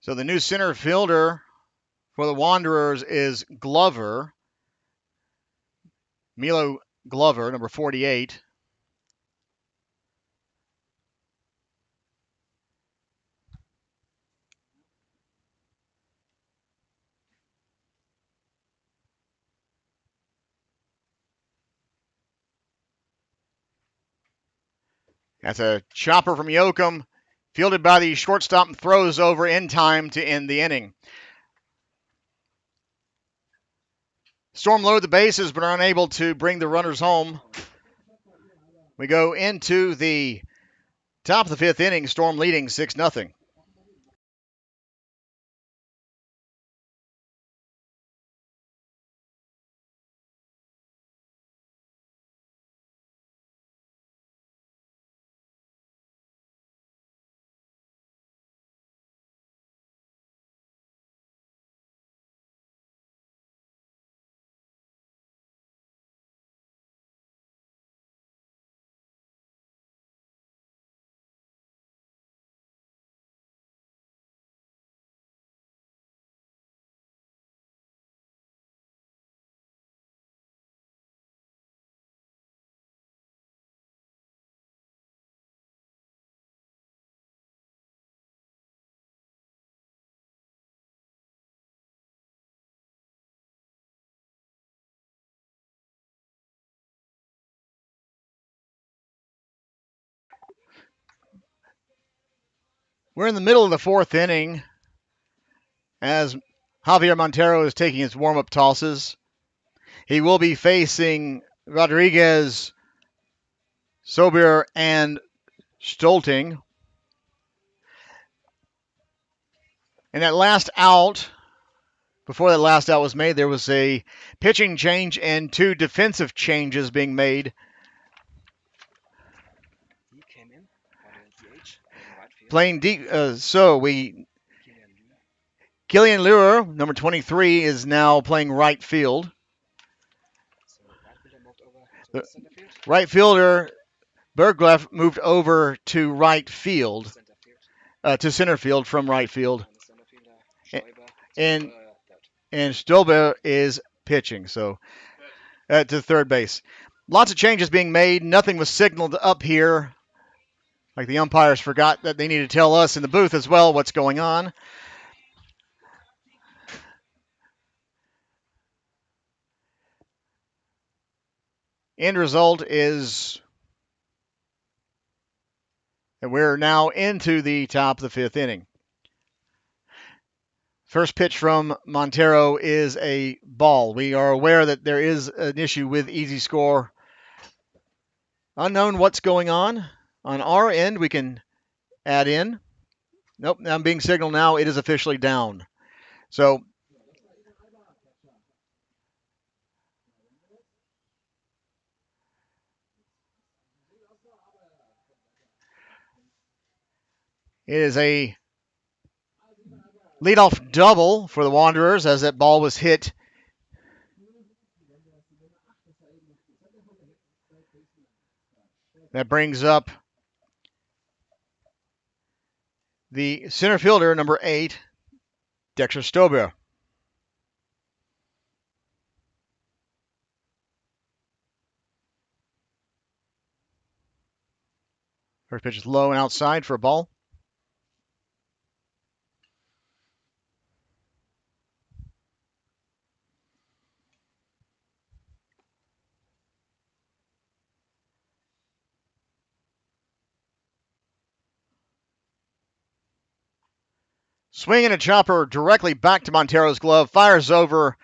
So the new center fielder for the Wanderers is Glover, Milo Glover, number 48. That's a chopper from Yoakum, fielded by the shortstop and throws over in time to end the inning. Storm load the bases but are unable to bring the runners home. We go into the top of the 5th inning, Storm leading 6-0. We're in the middle of the 4th inning as Javier Montero is taking his warm-up tosses. He will be facing Rodriguez, Sobier, and Stolting. And that last out, before that last out was made, there was a pitching change and 2 defensive changes being made. He came in on the DH in right field. Playing deep, Killian Luer, number 23, is now playing right field. So right fielder moved over to The center field. right fielder Bergleff moved over to right field, center field. to center field from right field, And the center fielder, A- Schäuber, and third. and Stolbe is pitching. So to third base. Lots of changes being made. Nothing was signaled up here. Like the umpires forgot that they need to tell us in the booth as well what's going on. End result is that we're now into the top of the fifth inning. First pitch from Montero is a ball. We are aware that there is an issue with easy score. Unknown what's going on. On our end, we can add in. Nope, I'm being signaled now. It is officially down. So it is a leadoff double for the Wanderers as that ball was hit. That brings up the center fielder, number 8, Dexter Stolbe. First pitch is low and outside for a ball. Swinging a chopper directly back to Montero's glove. Fires over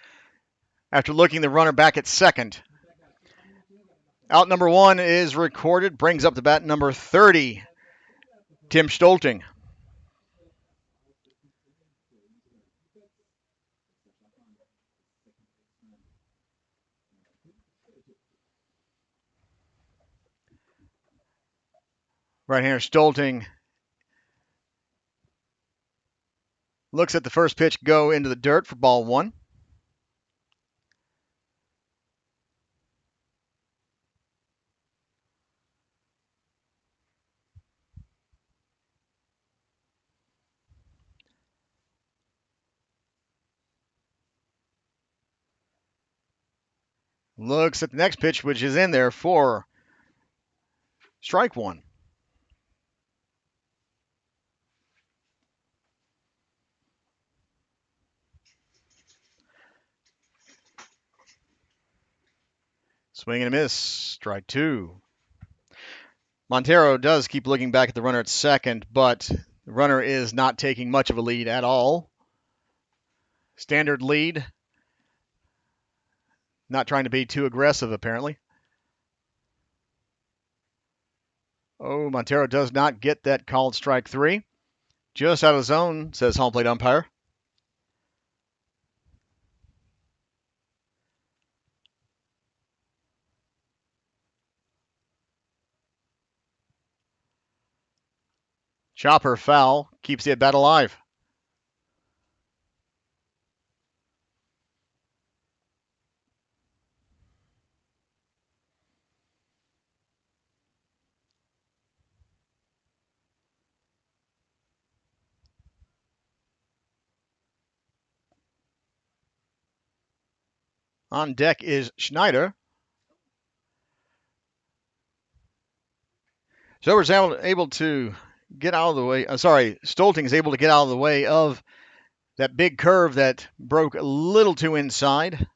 after looking the runner back at second. Out number 1 is recorded. Brings up the bat number 30, Tim Stolting. Right-hander Stolting looks at the first pitch go into the dirt for ball 1. Looks at the next pitch, which is in there for strike 1. Swing and a miss, strike 2. Montero does keep looking back at the runner at second, but the runner is not taking much of a lead at all. Standard lead. Not trying to be too aggressive, apparently. Oh, Montero does not get that called strike 3. Just out of zone, says home plate umpire. Chopper foul, keeps the at bat alive. On deck is Schneider. Zober's able to get out of the way. Stolting is able to get out of the way of that big curve that broke a little too inside.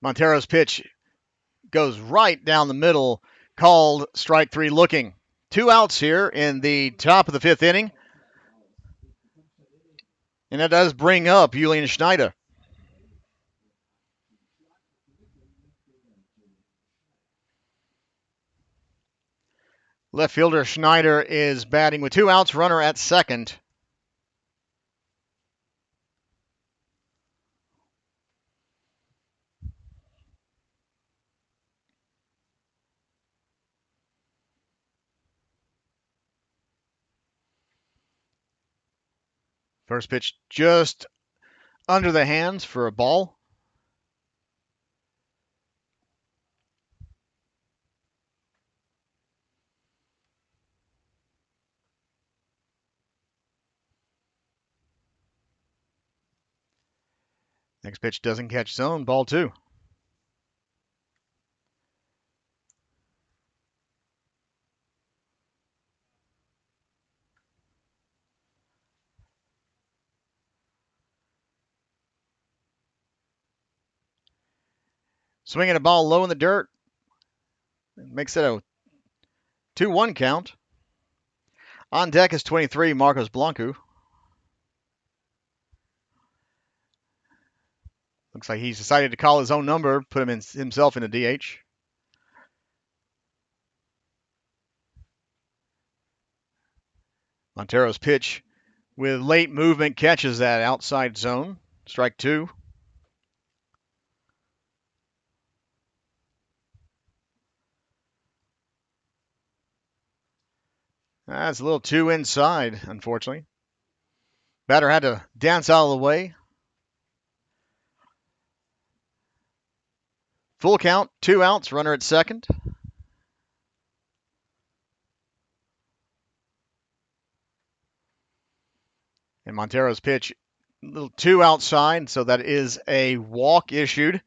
Montero's pitch goes right down the middle, called strike 3 looking. 2 outs here in the top of the 5th inning. And that does bring up Julian Schneider. Left fielder Schneider is batting with 2 outs, runner at second. First pitch just under the hands for a ball. Next pitch doesn't catch zone, ball two. Swinging a ball low in the dirt. Makes it a 2-1 count. On deck is 23, Marcos Blanco. Looks like he's decided to call his own number, put himself in a DH. Montero's pitch with late movement catches that outside zone. Strike two. That's a little too inside, unfortunately. Batter had to dance out of the way. Full count, 2 outs, runner at second. And Montero's pitch a little too outside, so that is a walk issued.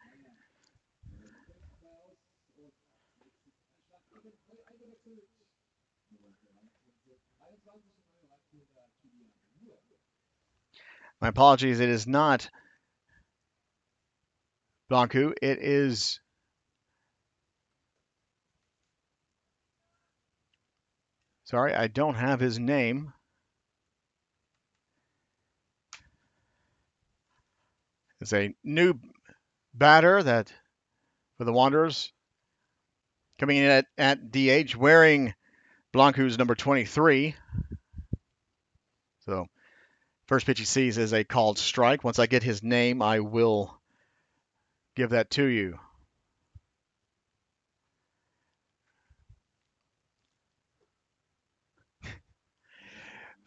My apologies, it is not Blanco. It is sorry, I don't have his name. It's a new batter that for the Wanderers coming in at DH wearing Blanco's number 23. So first pitch he sees is a called strike. Once I get his name, I will give that to you.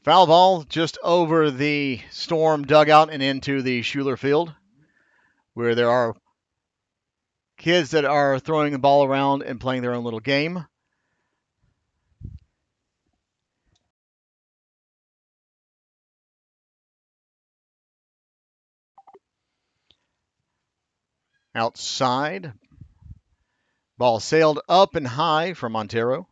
Foul ball just over the Storm dugout and into the Schuler Field, where there are kids that are throwing the ball around and playing their own little game. Outside, ball sailed up and high for Montero.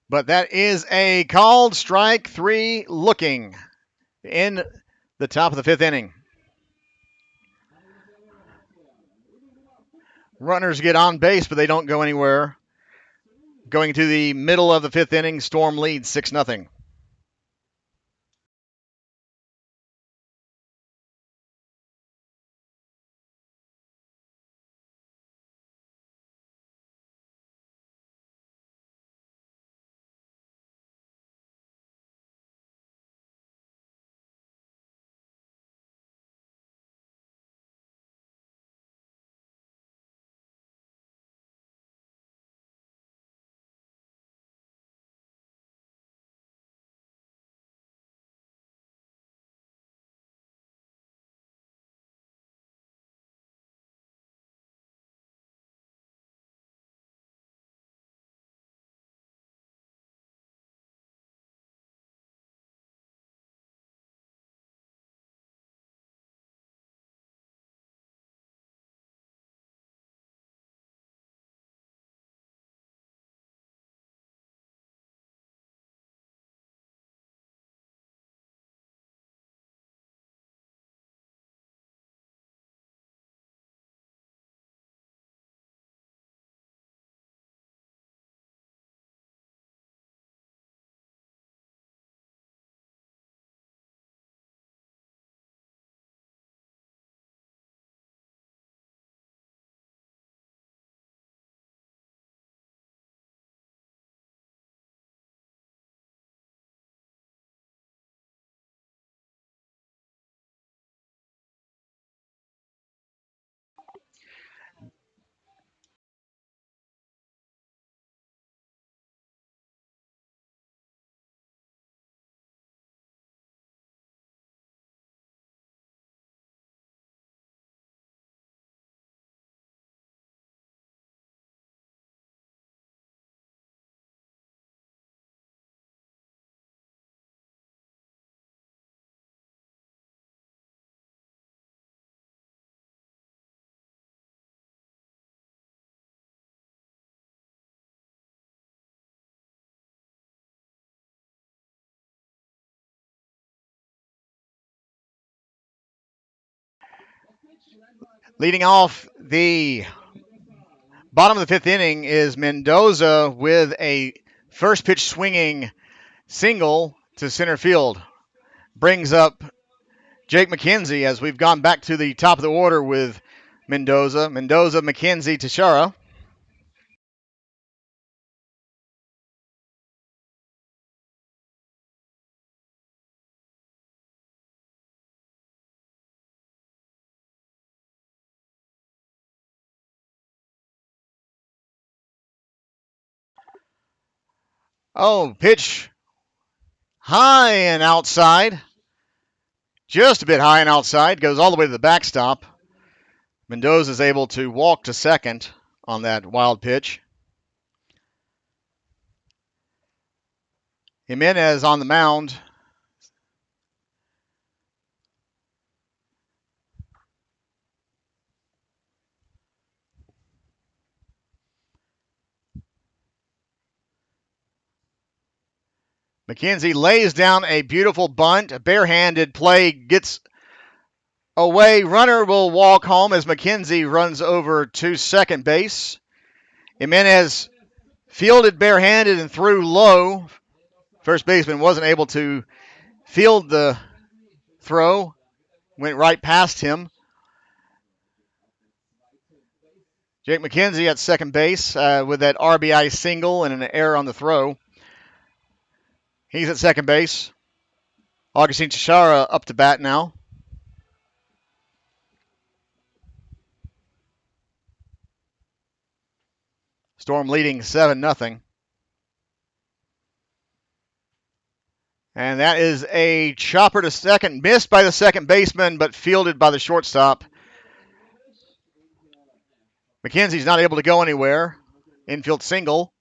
But that is a called strike three looking in the top of the fifth inning. Runners get on base, but they don't go anywhere. Going to the middle of the fifth inning, Storm leads 6-0. Leading off the bottom of the fifth inning is Mendoza with a first pitch swinging single to center field. Brings up Jake McKenzie as we've gone back to the top of the order with Mendoza, McKenzie, Teixeira. Oh, pitch high and outside. Just a bit high and outside. Goes all the way to the backstop. Mendoza is able to walk to second on that wild pitch. Jimenez on the mound. McKenzie lays down a beautiful bunt. A barehanded play gets away. Runner will walk home as McKenzie runs over to second base. Jimenez fielded barehanded and threw low. First baseman wasn't able to field the throw. Went right past him. Jake McKenzie at second base with that RBI single and an error on the throw. He's at second base. Augustine Teixeira up to bat now. Storm leading 7-0. And that is a chopper to second, missed by the second baseman, but fielded by the shortstop. McKenzie's not able to go anywhere. Infield single.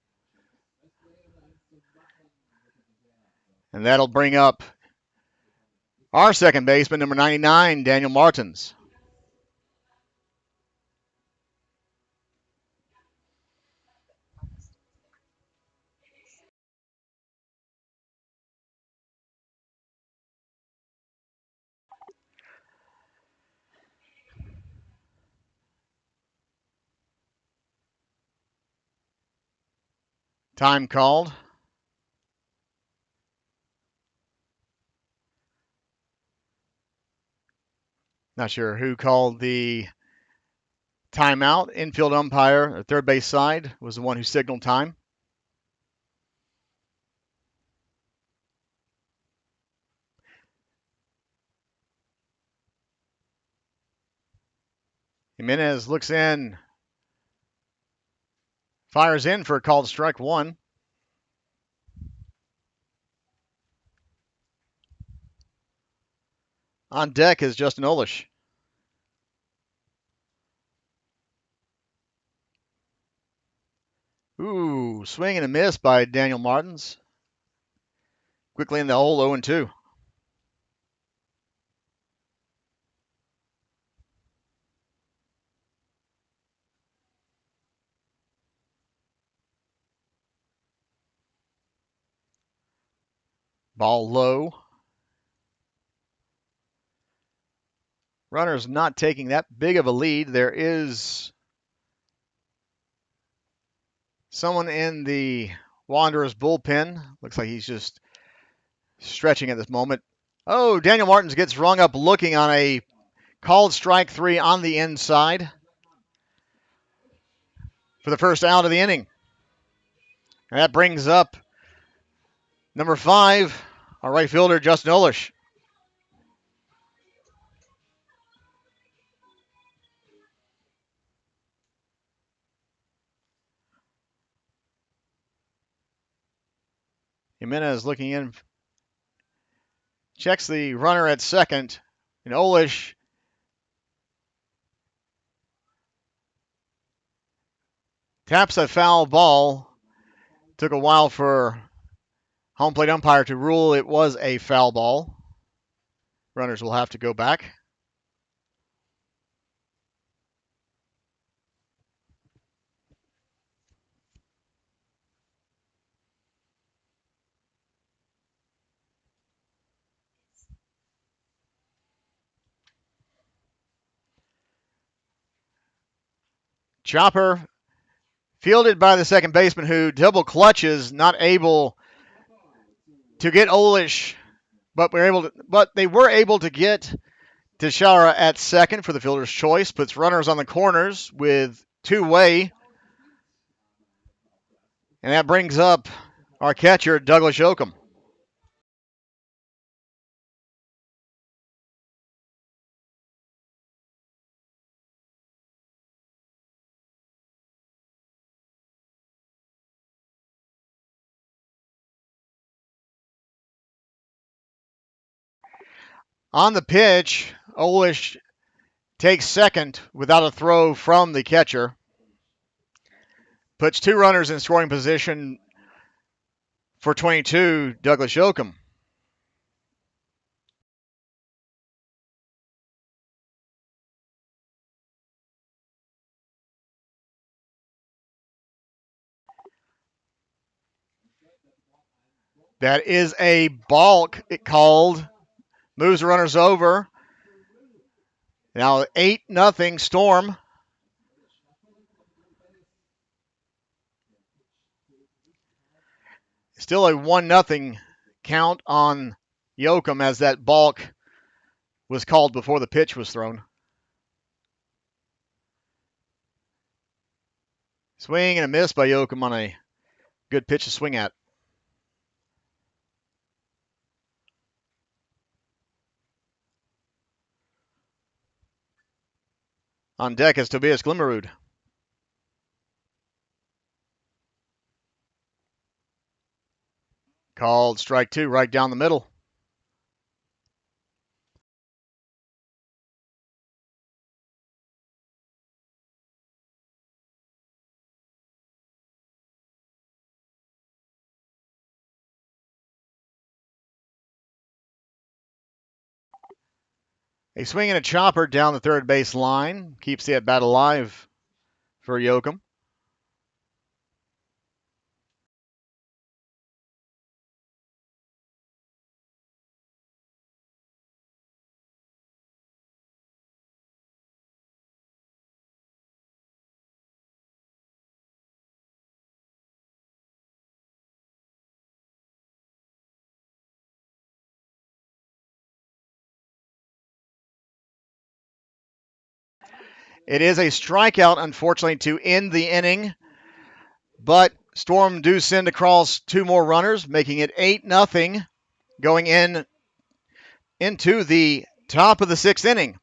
And that'll bring up our second baseman, number 99, Daniel Martins. Time called. Not sure who called the timeout. Infield umpire, or third base side, was the one who signaled time. Jimenez looks in, fires in for a called strike one. On deck is Justin Olish. Ooh, swing and a miss by Daniel Martins. Quickly in the hole, 0-2. Ball low. Runner's not taking that big of a lead. There is someone in the Wanderers bullpen. Looks like he's just stretching at this moment. Oh, Daniel Martins gets rung up looking on a called strike three on the inside for the first out of the inning. And that brings up number 5, our right fielder, Justin Olish. Jimenez looking in, checks the runner at second, and Olish taps a foul ball. Took a while for home plate umpire to rule it was a foul ball. Runners will have to go back. Chopper fielded by the second baseman who double clutches, not able to get Olish, but they were able to get Teixeira at second for the fielder's choice. Puts runners on the corners with two-way, and that brings up our catcher, Douglas Yoakum. On the pitch, Olish takes second without a throw from the catcher. Puts two runners in scoring position for 22, Douglas Yoakum. That is a balk it called. Moves the runners over. Now 8-0 Storm. Still a 1-0 count on Yoakum as that balk was called before the pitch was thrown. Swing and a miss by Yoakum on a good pitch to swing at. On deck is Tobias Glimmerud. Called strike two right down the middle. A swing and a chopper down the third base line keeps the at bat alive for Yoakum. It is a strikeout, unfortunately, to end the inning, but Storm do send across two more runners, making it 8-0 going into the top of the sixth inning.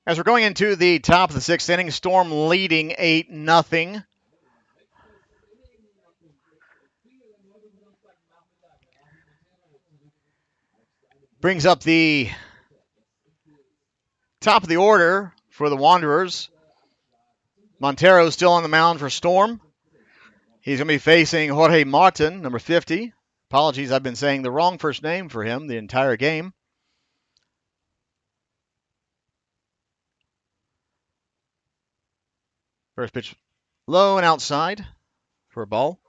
As we're going into the top of the sixth inning, Storm leading 8-0. Brings up the top of the order for the Wanderers. Montero still on the mound for Storm. He's going to be facing Jorge Martin, number 50. Apologies, I've been saying the wrong first name for him the entire game. First pitch low and outside for a ball.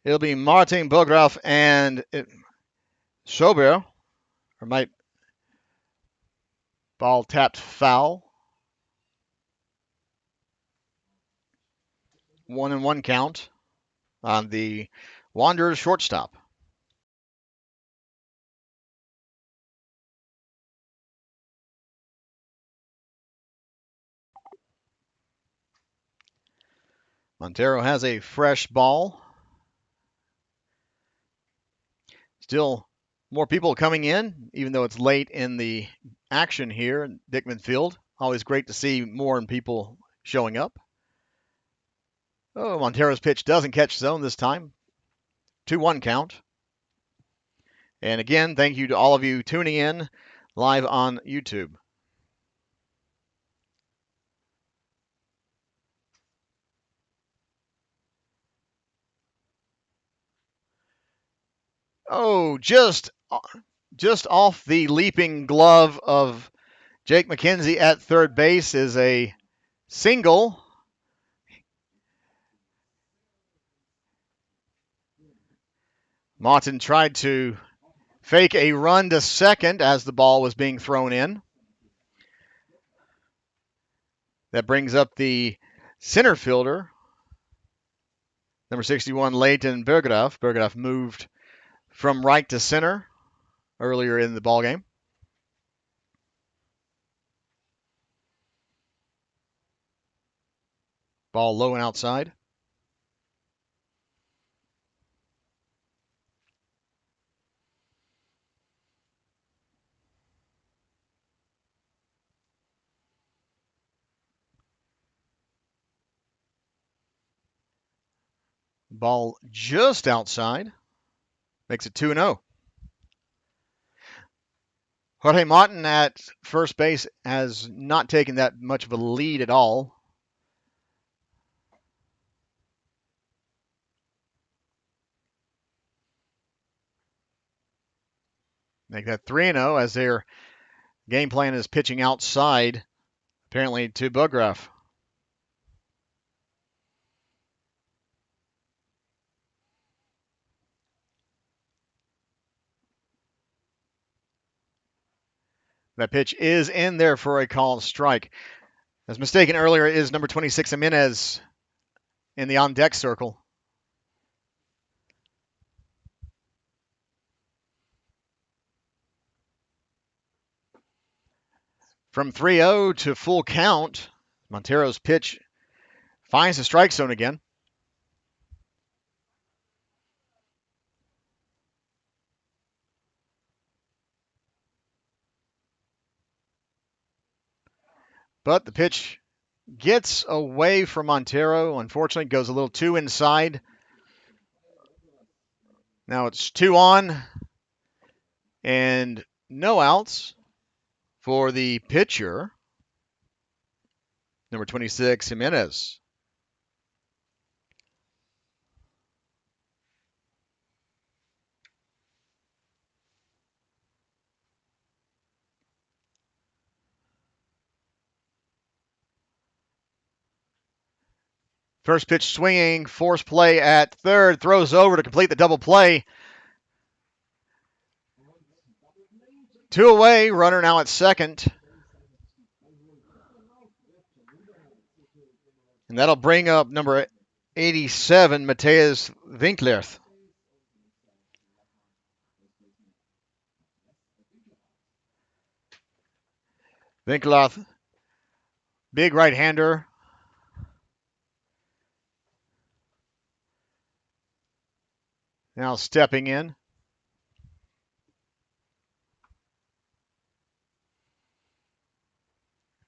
It'll be Martin, Bograf, and Schober. Or might ball tapped foul. 1-1 count on the Wanderers shortstop. Montero has a fresh ball. Still more people coming in, even though it's late in the action here in Dickman Field. Always great to see more people showing up. Oh, Montero's pitch doesn't catch zone this time. 2-1 count. And again, thank you to all of you tuning in live on YouTube. Oh, just off the leaping glove of Jake McKenzie at third base is a single. Martin tried to fake a run to second as the ball was being thrown in. That brings up the center fielder, number 61, Leighton Bergdorf. Bergdorf moved from right to center earlier in the ballgame. Ball low and outside. Ball just outside. Makes it 2-0. Jorge Martin at first base has not taken that much of a lead at all. Make that 3-0 as their game plan is pitching outside, apparently to Bograf. That pitch is in there for a called strike. As mistaken earlier is number 26, Jimenez, in the on-deck circle. From 3-0 to full count, Montero's pitch finds the strike zone again. But the pitch gets away from Montero. Unfortunately, goes a little too inside. Now it's 2 on and no outs for the pitcher, number 26, Jimenez. First pitch swinging, force play at third, throws over to complete the double play. 2 away, runner now at second. And that'll bring up number 87, Mateus Winklerth. Winklerth, big right-hander. Now stepping in.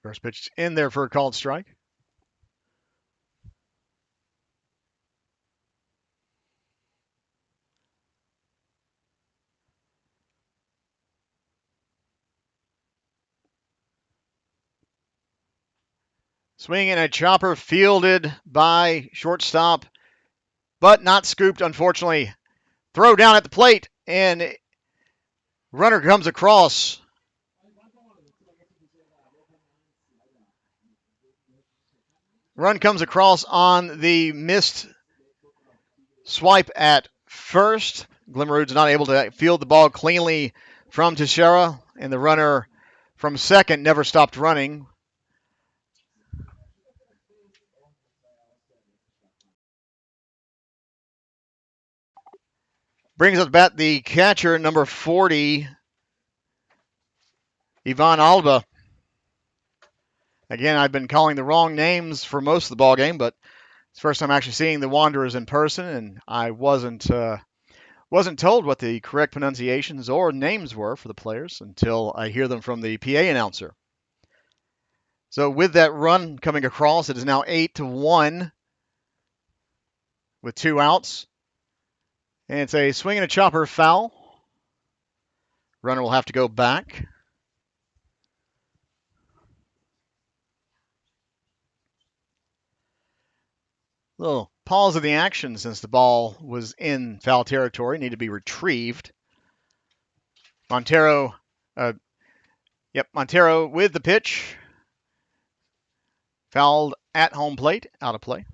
First pitch in there for a called strike. Swing and a chopper fielded by shortstop, but not scooped, unfortunately. Throw down at the plate, and runner comes across. Run comes across on the missed swipe at first. Glimmerud's not able to field the ball cleanly from Teixeira, and the runner from second never stopped running. Brings us back the catcher, number 40, Ivan Alba. Again, I've been calling the wrong names for most of the ball game, but it's the first time actually seeing the Wanderers in person, and I wasn't told what the correct pronunciations or names were for the players until I hear them from the PA announcer. So with that run coming across, it is now 8-1 with 2 outs. And it's a swing and a chopper foul. Runner will have to go back. Little pause of the action since the ball was in foul territory, need to be retrieved. Montero with the pitch. Fouled at home plate, out of play.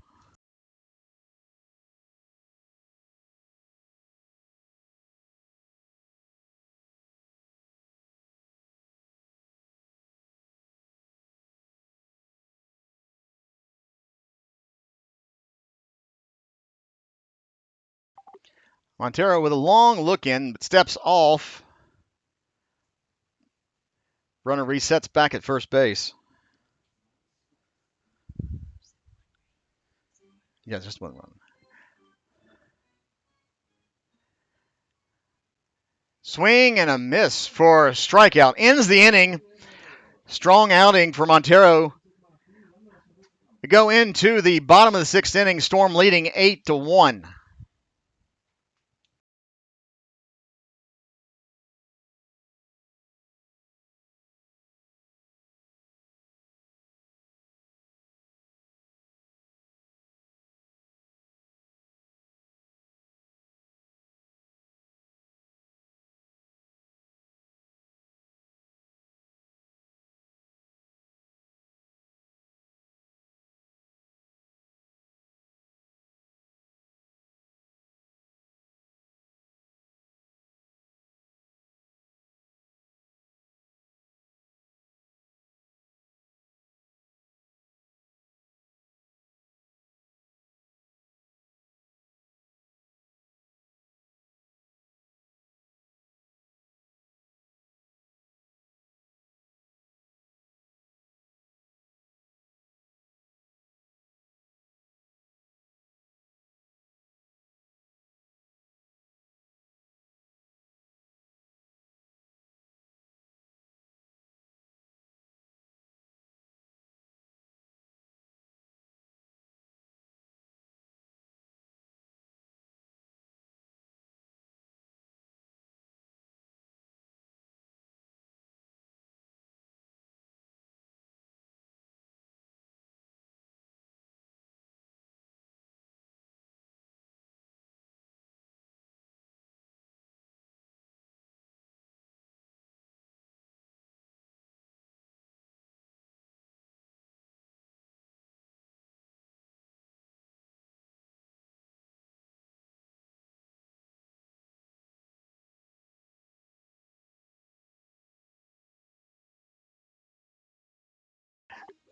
Montero with a long look in, but steps off. Runner resets back at first base. Yeah, just one run. Swing and a miss for a strikeout. Ends the inning. Strong outing for Montero. We go into the bottom of the 6th inning, Storm leading 8-1.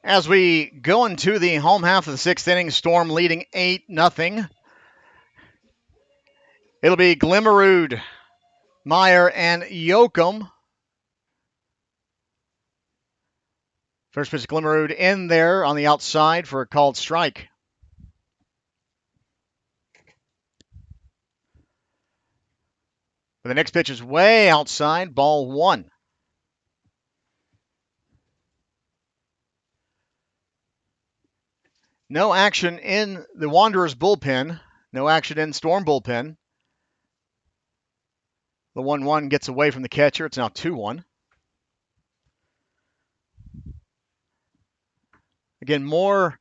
As we go into the home half of the 6th inning, Storm leading 8-0. It'll be Glimmerud, Meyer, and Yoakum. First pitch, Glimmerud in there on the outside for a called strike. But the next pitch is way outside, ball 1. No action in the Wanderers bullpen. No action in Storm bullpen. The 1-1 gets away from the catcher. It's now 2-1. Again, more.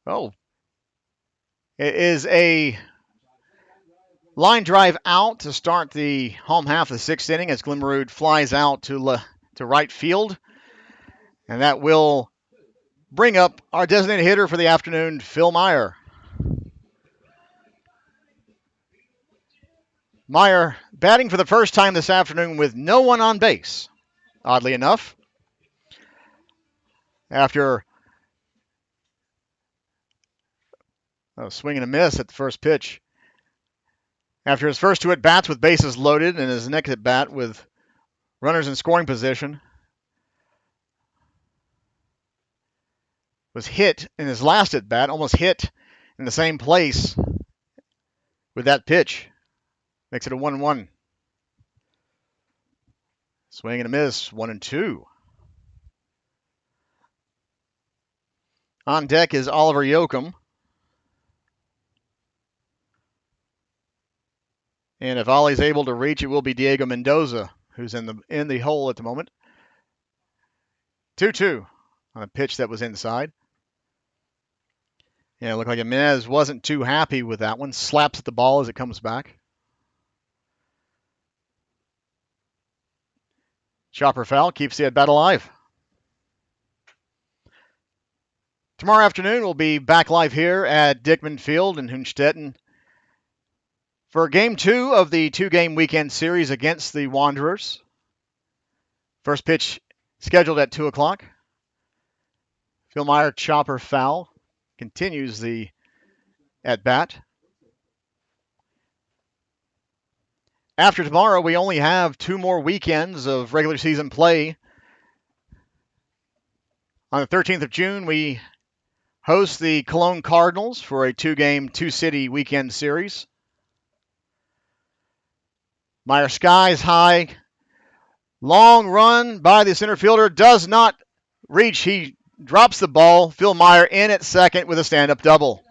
Oh, it is a line drive out to start the home half of the sixth inning as Glimmerud flies out to right field. And that will bring up our designated hitter for the afternoon, Phil Meyer. Meyer batting for the first time this afternoon with no one on base, oddly enough. After a swing and a miss at the first pitch. After his first two at-bats with bases loaded and his next at-bat with runners in scoring position, was hit in his last at-bat, almost hit in the same place with that pitch. Makes it a 1-1. Swing and a miss, 1-2. On deck is Oliver Yoakum. And if Ollie's able to reach, it will be Diego Mendoza, who's in the hole at the moment. 2-2 on a pitch that was inside. Yeah, it looked like Jimenez wasn't too happy with that one. Slaps at the ball as it comes back. Chopper foul keeps the at-bat alive. Tomorrow afternoon, we'll be back live here at Dickman Field in Hünstetten for Game 2 of the two-game weekend series against the Wanderers. First pitch scheduled at 2 o'clock. Phil Meyer, chopper foul, continues the at-bat. After tomorrow, we only have 2 more weekends of regular season play. On the 13th of June, we host the Cologne Cardinals for a 2-game, 2-city weekend series. Meyer skies high. Long run by the center fielder. Does not reach. He drops the ball. Phil Meyer in at second with a stand-up double.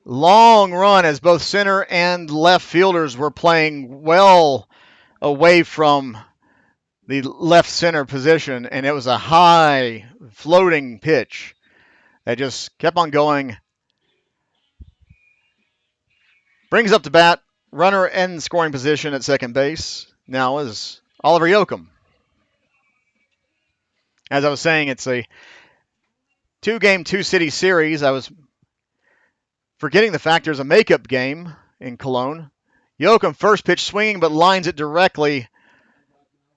Long run as both center and left fielders were playing well away from the left center position, and it was a high floating pitch that just kept on going. Brings up the bat. Runner in scoring position at second base now is Oliver Yoakum. As I was saying, it's a 2-game, 2-city series. I was forgetting the fact there's a makeup game in Cologne. Yoakum first pitch swinging, but lines it directly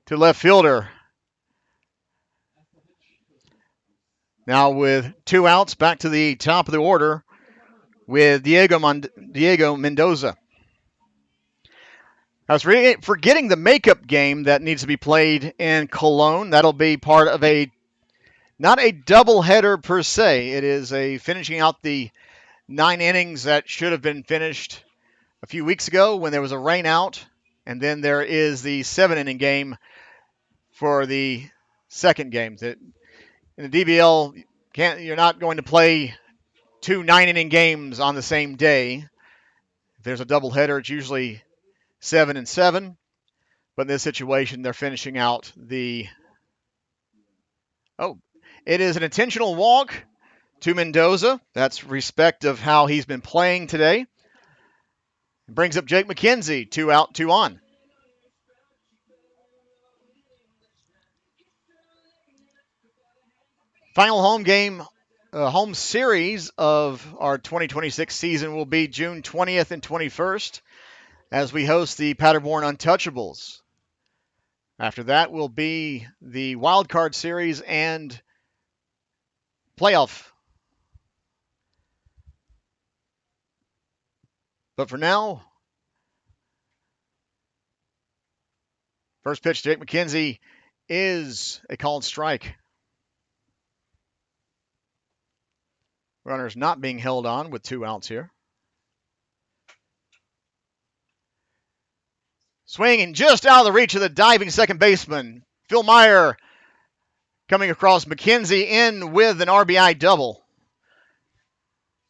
to left fielder. Now with 2 outs, back to the top of the order with Diego Mendoza. I was forgetting the makeup game that needs to be played in Cologne. That'll be part of not a doubleheader per se. It is a finishing out the 9 innings that should have been finished a few weeks ago when there was a rain out. And then there is the 7-inning game for the second game. In the DBL, you're not going to play 2 9-inning games on the same day. If there's a doubleheader, it's usually 7 and 7, but in this situation, they're finishing out it is an intentional walk to Mendoza. That's respect of how he's been playing today. Brings up Jake McKenzie, 2 out, 2 on. Final home series of our 2026 season will be June 20th and 21st. As we host the Paderborn Untouchables. After that will be the Wild Card Series and playoff. But for now, first pitch to Jake McKenzie is a called strike. Runners not being held on with 2 outs here. Swinging just out of the reach of the diving second baseman. Phil Meyer coming across McKenzie in with an RBI double.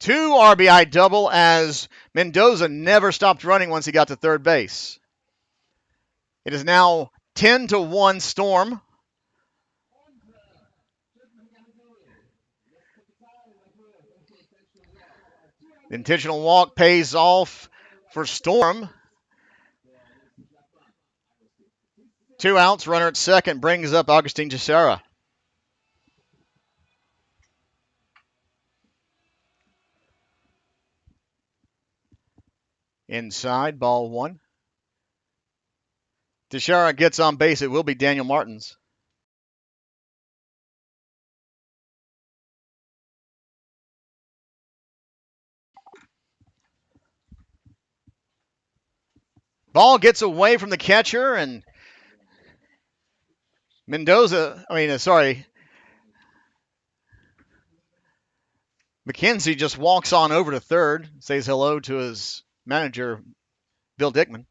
2 RBI double as Mendoza never stopped running once he got to third base. It is now 10-1 Storm. The intentional walk pays off for Storm. 2 outs, runner at second brings up Agustin Teixeira. Inside, ball 1. Teixeira gets on base. It will be Daniel Martins. Ball gets away from the catcher, and McKenzie just walks on over to third, says hello to his manager, Bill Dickman.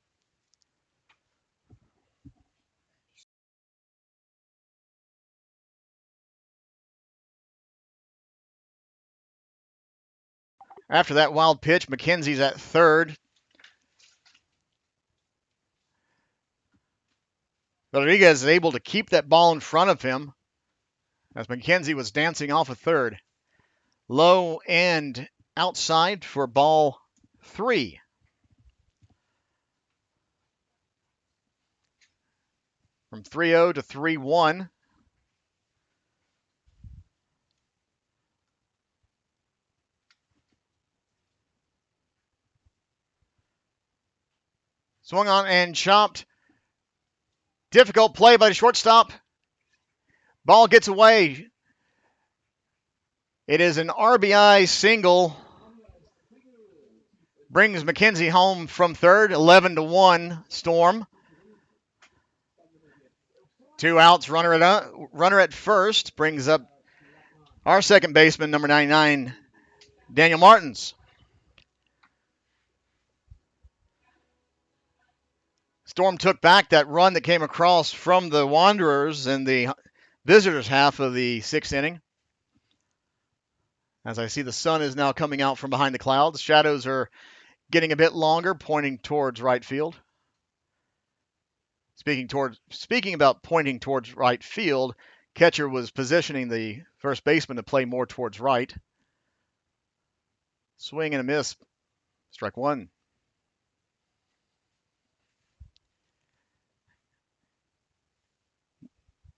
After that wild pitch, McKenzie's at third. Rodriguez is able to keep that ball in front of him as McKenzie was dancing off of third. Low and outside for ball 3. From 3-0 to 3-1. Swung on and chopped. Difficult play by the shortstop. Ball gets away. It is an RBI single. Brings McKenzie home from third, 11-1 Storm. 2 outs, runner at first. Brings up our second baseman, number 99, Daniel Martins. Storm took back that run that came across from the Wanderers in the visitors' half of the 6th inning. As I see the sun is now coming out from behind the clouds. Shadows are getting a bit longer, pointing towards right field. Speaking about pointing towards right field, catcher was positioning the first baseman to play more towards right. Swing and a miss. Strike 1.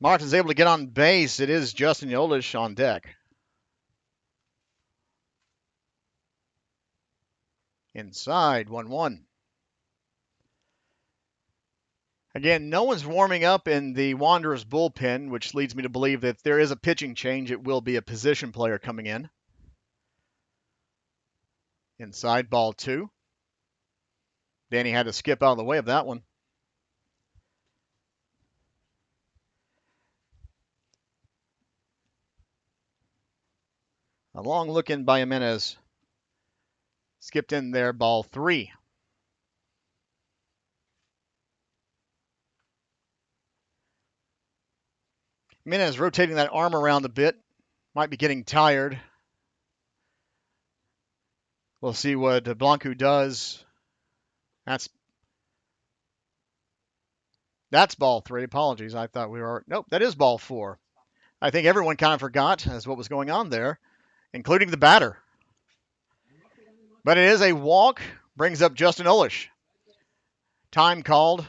Martin's able to get on base. It is Justin Yolish on deck. Inside, 1-1. Again, no one's warming up in the Wanderers bullpen, which leads me to believe that if there is a pitching change, it will be a position player coming in. Inside, ball 2. Danny had to skip out of the way of that one. A long look in by Jimenez. Skipped in there, ball 3. Jimenez rotating that arm around a bit. Might be getting tired. We'll see what Blanco does. That's ball 3. Apologies. I thought we were... Nope, that is ball 4. I think everyone kind of forgot as what was going on there, including the batter. But it is a walk. Brings up Justin Olish. Time called.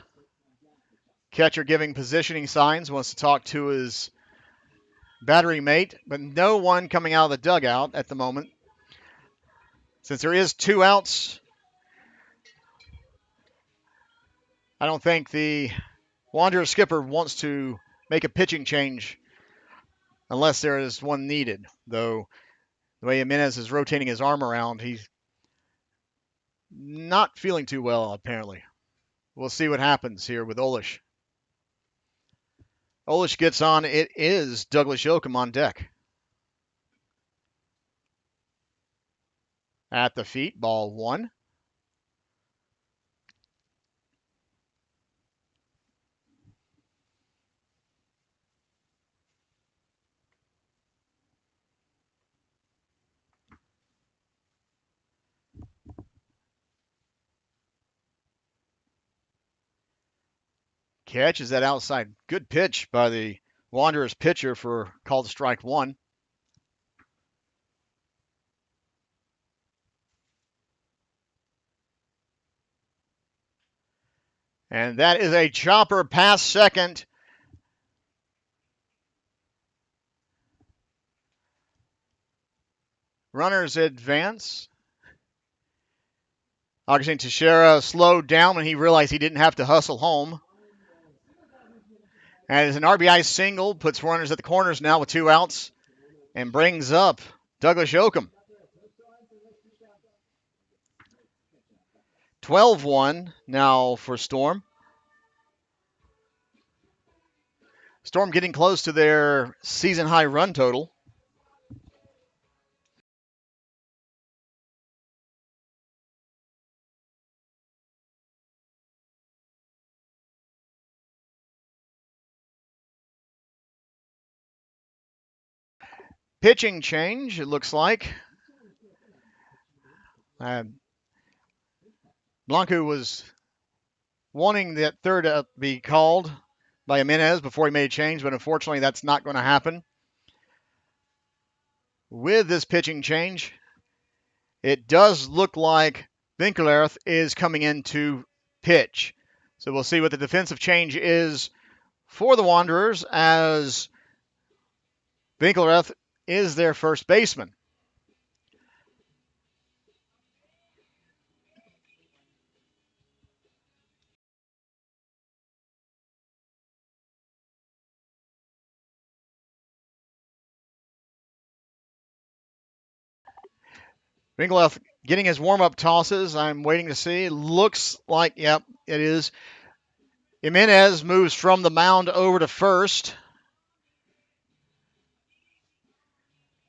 Catcher giving positioning signs. Wants to talk to his battery mate, but no one coming out of the dugout at the moment. Since there is 2 outs, I don't think the Wanderers skipper wants to make a pitching change unless there is one needed. Though the way Jimenez is rotating his arm around, he's not feeling too well, apparently. We'll see what happens here with Olish. Olish gets on. It is Douglas Yoakum on deck. At the feet, ball 1. Catches that outside. Good pitch by the Wanderers pitcher for called strike one. And that is a chopper past second. Runners advance. Augustine Teixeira slowed down when he realized he didn't have to hustle home. And as an RBI single, puts runners at the corners now with 2 outs and brings up Douglas Yoakum. 12-1 now for Storm. Storm getting close to their season high run total. Pitching change, it looks like. Blanco was wanting that third to be called by Jimenez before he made a change, but unfortunately that's not going to happen. With this pitching change, it does look like Winklerth is coming in to pitch. So we'll see what the defensive change is for the Wanderers, as Winklerth is their first baseman. Winklerth getting his warm-up tosses. I'm waiting to see. Looks like, yep, it is. Jimenez moves from the mound over to first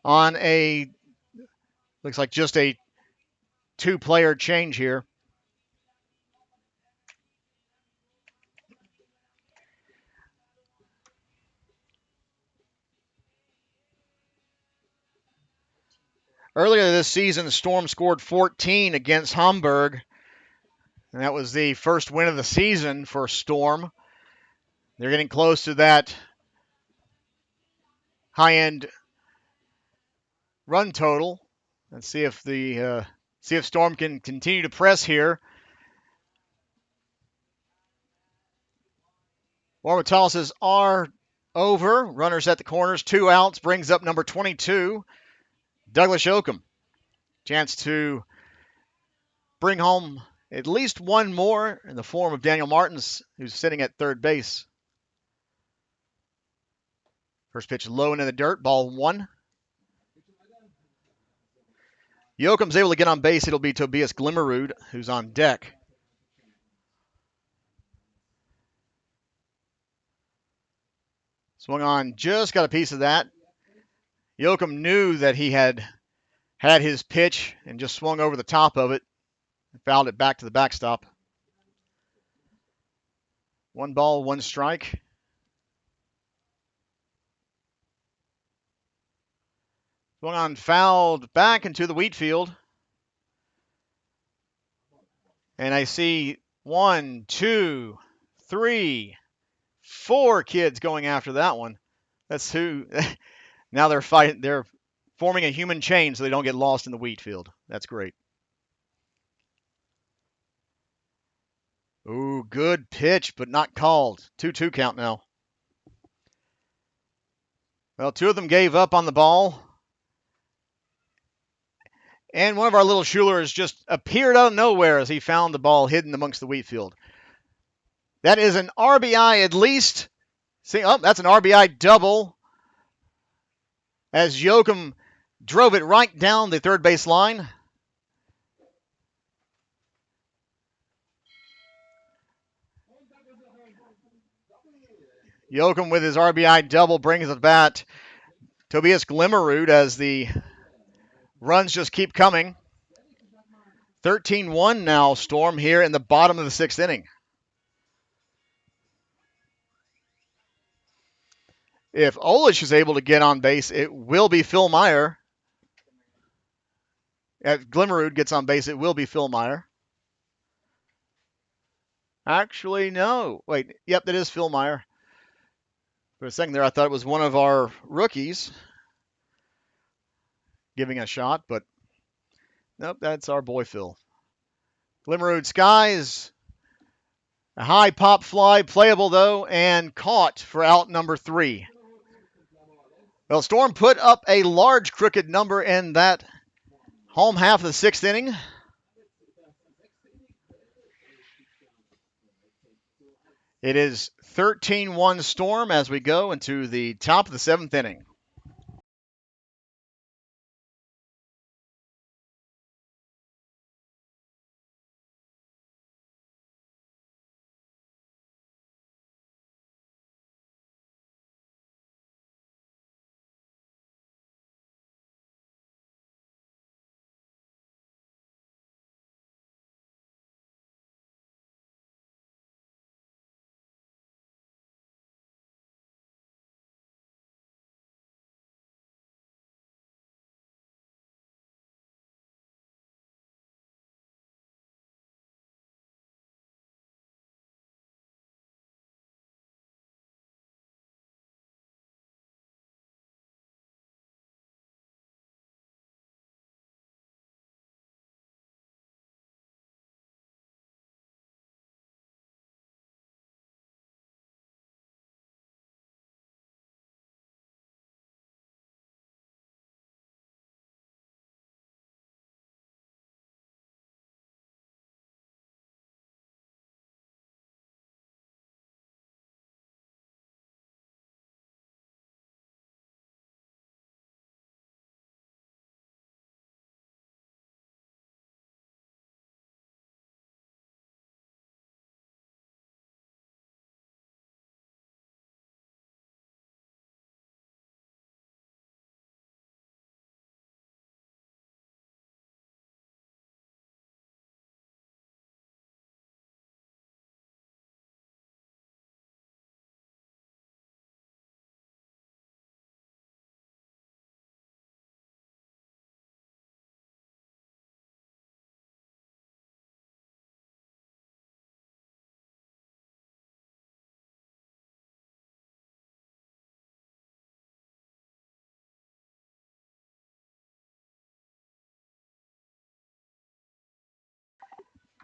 on a, looks like just a 2-player change here. Earlier this season, Storm scored 14 against Hamburg, and that was the first win of the season for Storm. They're getting close to that high-end run total. Let's see if Storm can continue to press here. Warm-up tosses are over. Runners at the corners, 2 outs, brings up number 22, Douglas Yoakum. Chance to bring home at least one more in the form of Daniel Martins, who's sitting at third base. First pitch low into the dirt, ball 1. Yoakum's able to get on base. It'll be Tobias Glimmerud, who's on deck. Swung on, just got a piece of that. Yoakum knew that he had his pitch and just swung over the top of it and fouled it back to the backstop. 1 ball, 1 strike. Swung on, fouled back into the wheat field. And I see 1, 2, 3, 4 kids going after that one. That's who. Now they're fighting. They're forming a human chain so they don't get lost in the wheat field. That's great. Ooh, good pitch, but not called. 2-2 count now. Well, 2 of them gave up on the ball. And one of our little Schulers just appeared out of nowhere as he found the ball hidden amongst the wheat field. That is an RBI at least. See, that's an RBI double, as Yoakum drove it right down the third base line. Yoakum with his RBI double brings it back. Tobias Glimmerud as the runs just keep coming. 13-1 now, Storm, here in the bottom of the 6th inning. If Olish is able to get on base, it will be Phil Meyer. If Glimmerud gets on base, it will be Phil Meyer. Actually, no. Wait, yep, that is Phil Meyer. For a second there, I thought it was one of our rookies giving a shot, but nope, that's our boy Phil. Glimmerwood Skies, a high pop fly, playable though, and caught for out number 3. Well, Storm put up a large crooked number in that home half of the 6th inning. It is 13-1 Storm as we go into the top of the 7th inning.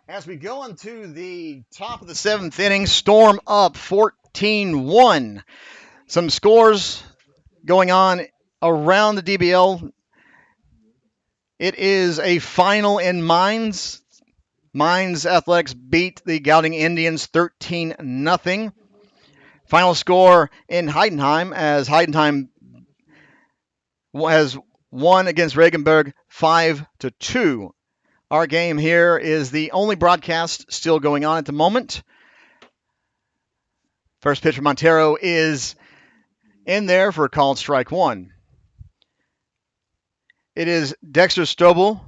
As we go into the top of the 7th inning, Storm up 14-1. Some scores going on around the DBL. It is a final in Mines. Mines Athletics beat the Gouting Indians 13-0. Final score in Heidenheim as Heidenheim has won against Regenberg 5-2. Our game here is the only broadcast still going on at the moment. First pitch for Montero is in there for a called strike 1. It is Dexter Strobel,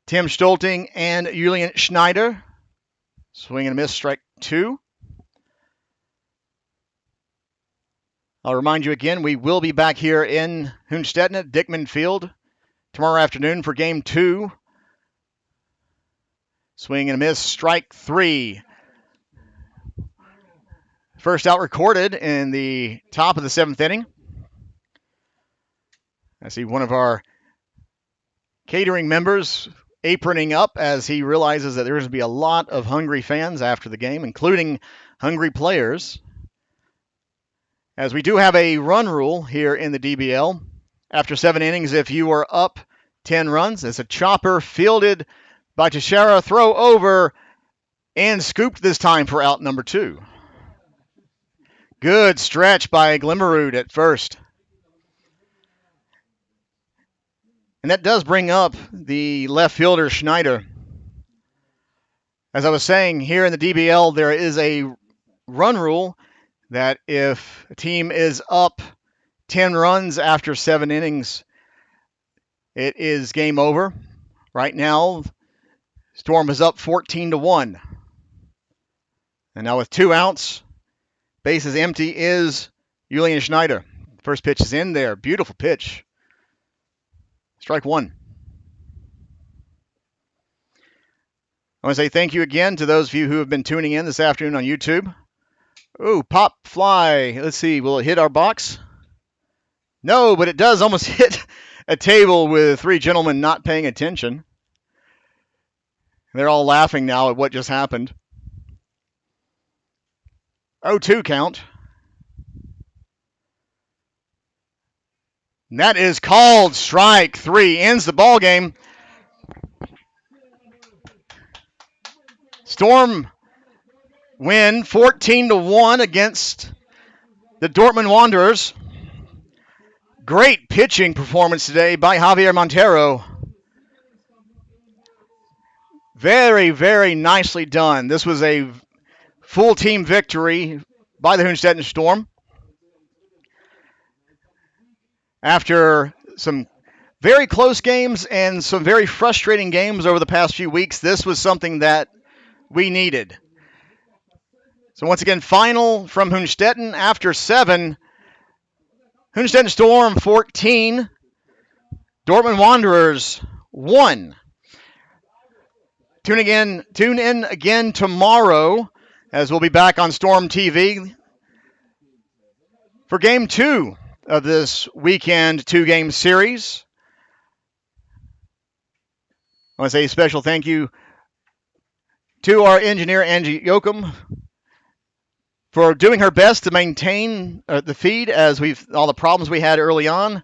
Tim Stolting, and Julian Schneider. Swing and a miss, strike 2. I'll remind you again, we will be back here in Hünstetten at Dickman Field tomorrow afternoon for game 2. Swing and a miss, strike 3. First out recorded in the top of the 7th inning. I see one of our catering members aproning up as he realizes that there's going to be a lot of hungry fans after the game, including hungry players. As we do have a run rule here in the DBL. After 7 innings, if you are up 10 runs, it's a chopper fielded by Teixeira, throw over, and scooped this time for out number 2. Good stretch by Glimmerwood at first. And that does bring up the left fielder, Schneider. As I was saying, here in the DBL, there is a run rule that if a team is up 10 runs after 7 innings, it is game over. Right now, Storm is up 14-1. And now with 2 outs, bases empty, is Julian Schneider. First pitch is in there. Beautiful pitch. Strike 1. I want to say thank you again to those of you who have been tuning in this afternoon on YouTube. Ooh, pop fly. Let's see, will it hit our box? No, but it does almost hit a table with three gentlemen not paying attention. They're all laughing now at what just happened. 0-2 count. And that is called strike three. Ends the ball game. Storm win 14-1 against the Dortmund Wanderers. Great pitching performance today by Javier Montero. Very, very nicely done. This was a full team victory by the Hünstetten Storm. After some very close games and some very frustrating games over the past few weeks, this was something that we needed. So once again, final from Hünstetten after 7. Hünstetten Storm 14, Dortmund Wanderers 1. Tune in again tomorrow as we'll be back on Storm TV for Game 2 of this weekend 2-game series. I want to say a special thank you to our engineer, Angie Yoakum, for doing her best to maintain the feed as all the problems we had early on.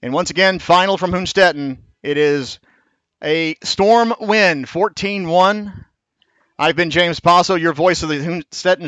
And once again, final from Hünstetten. It is a Storm win, 14-1. I've been James Passo, your voice of the Hünstetten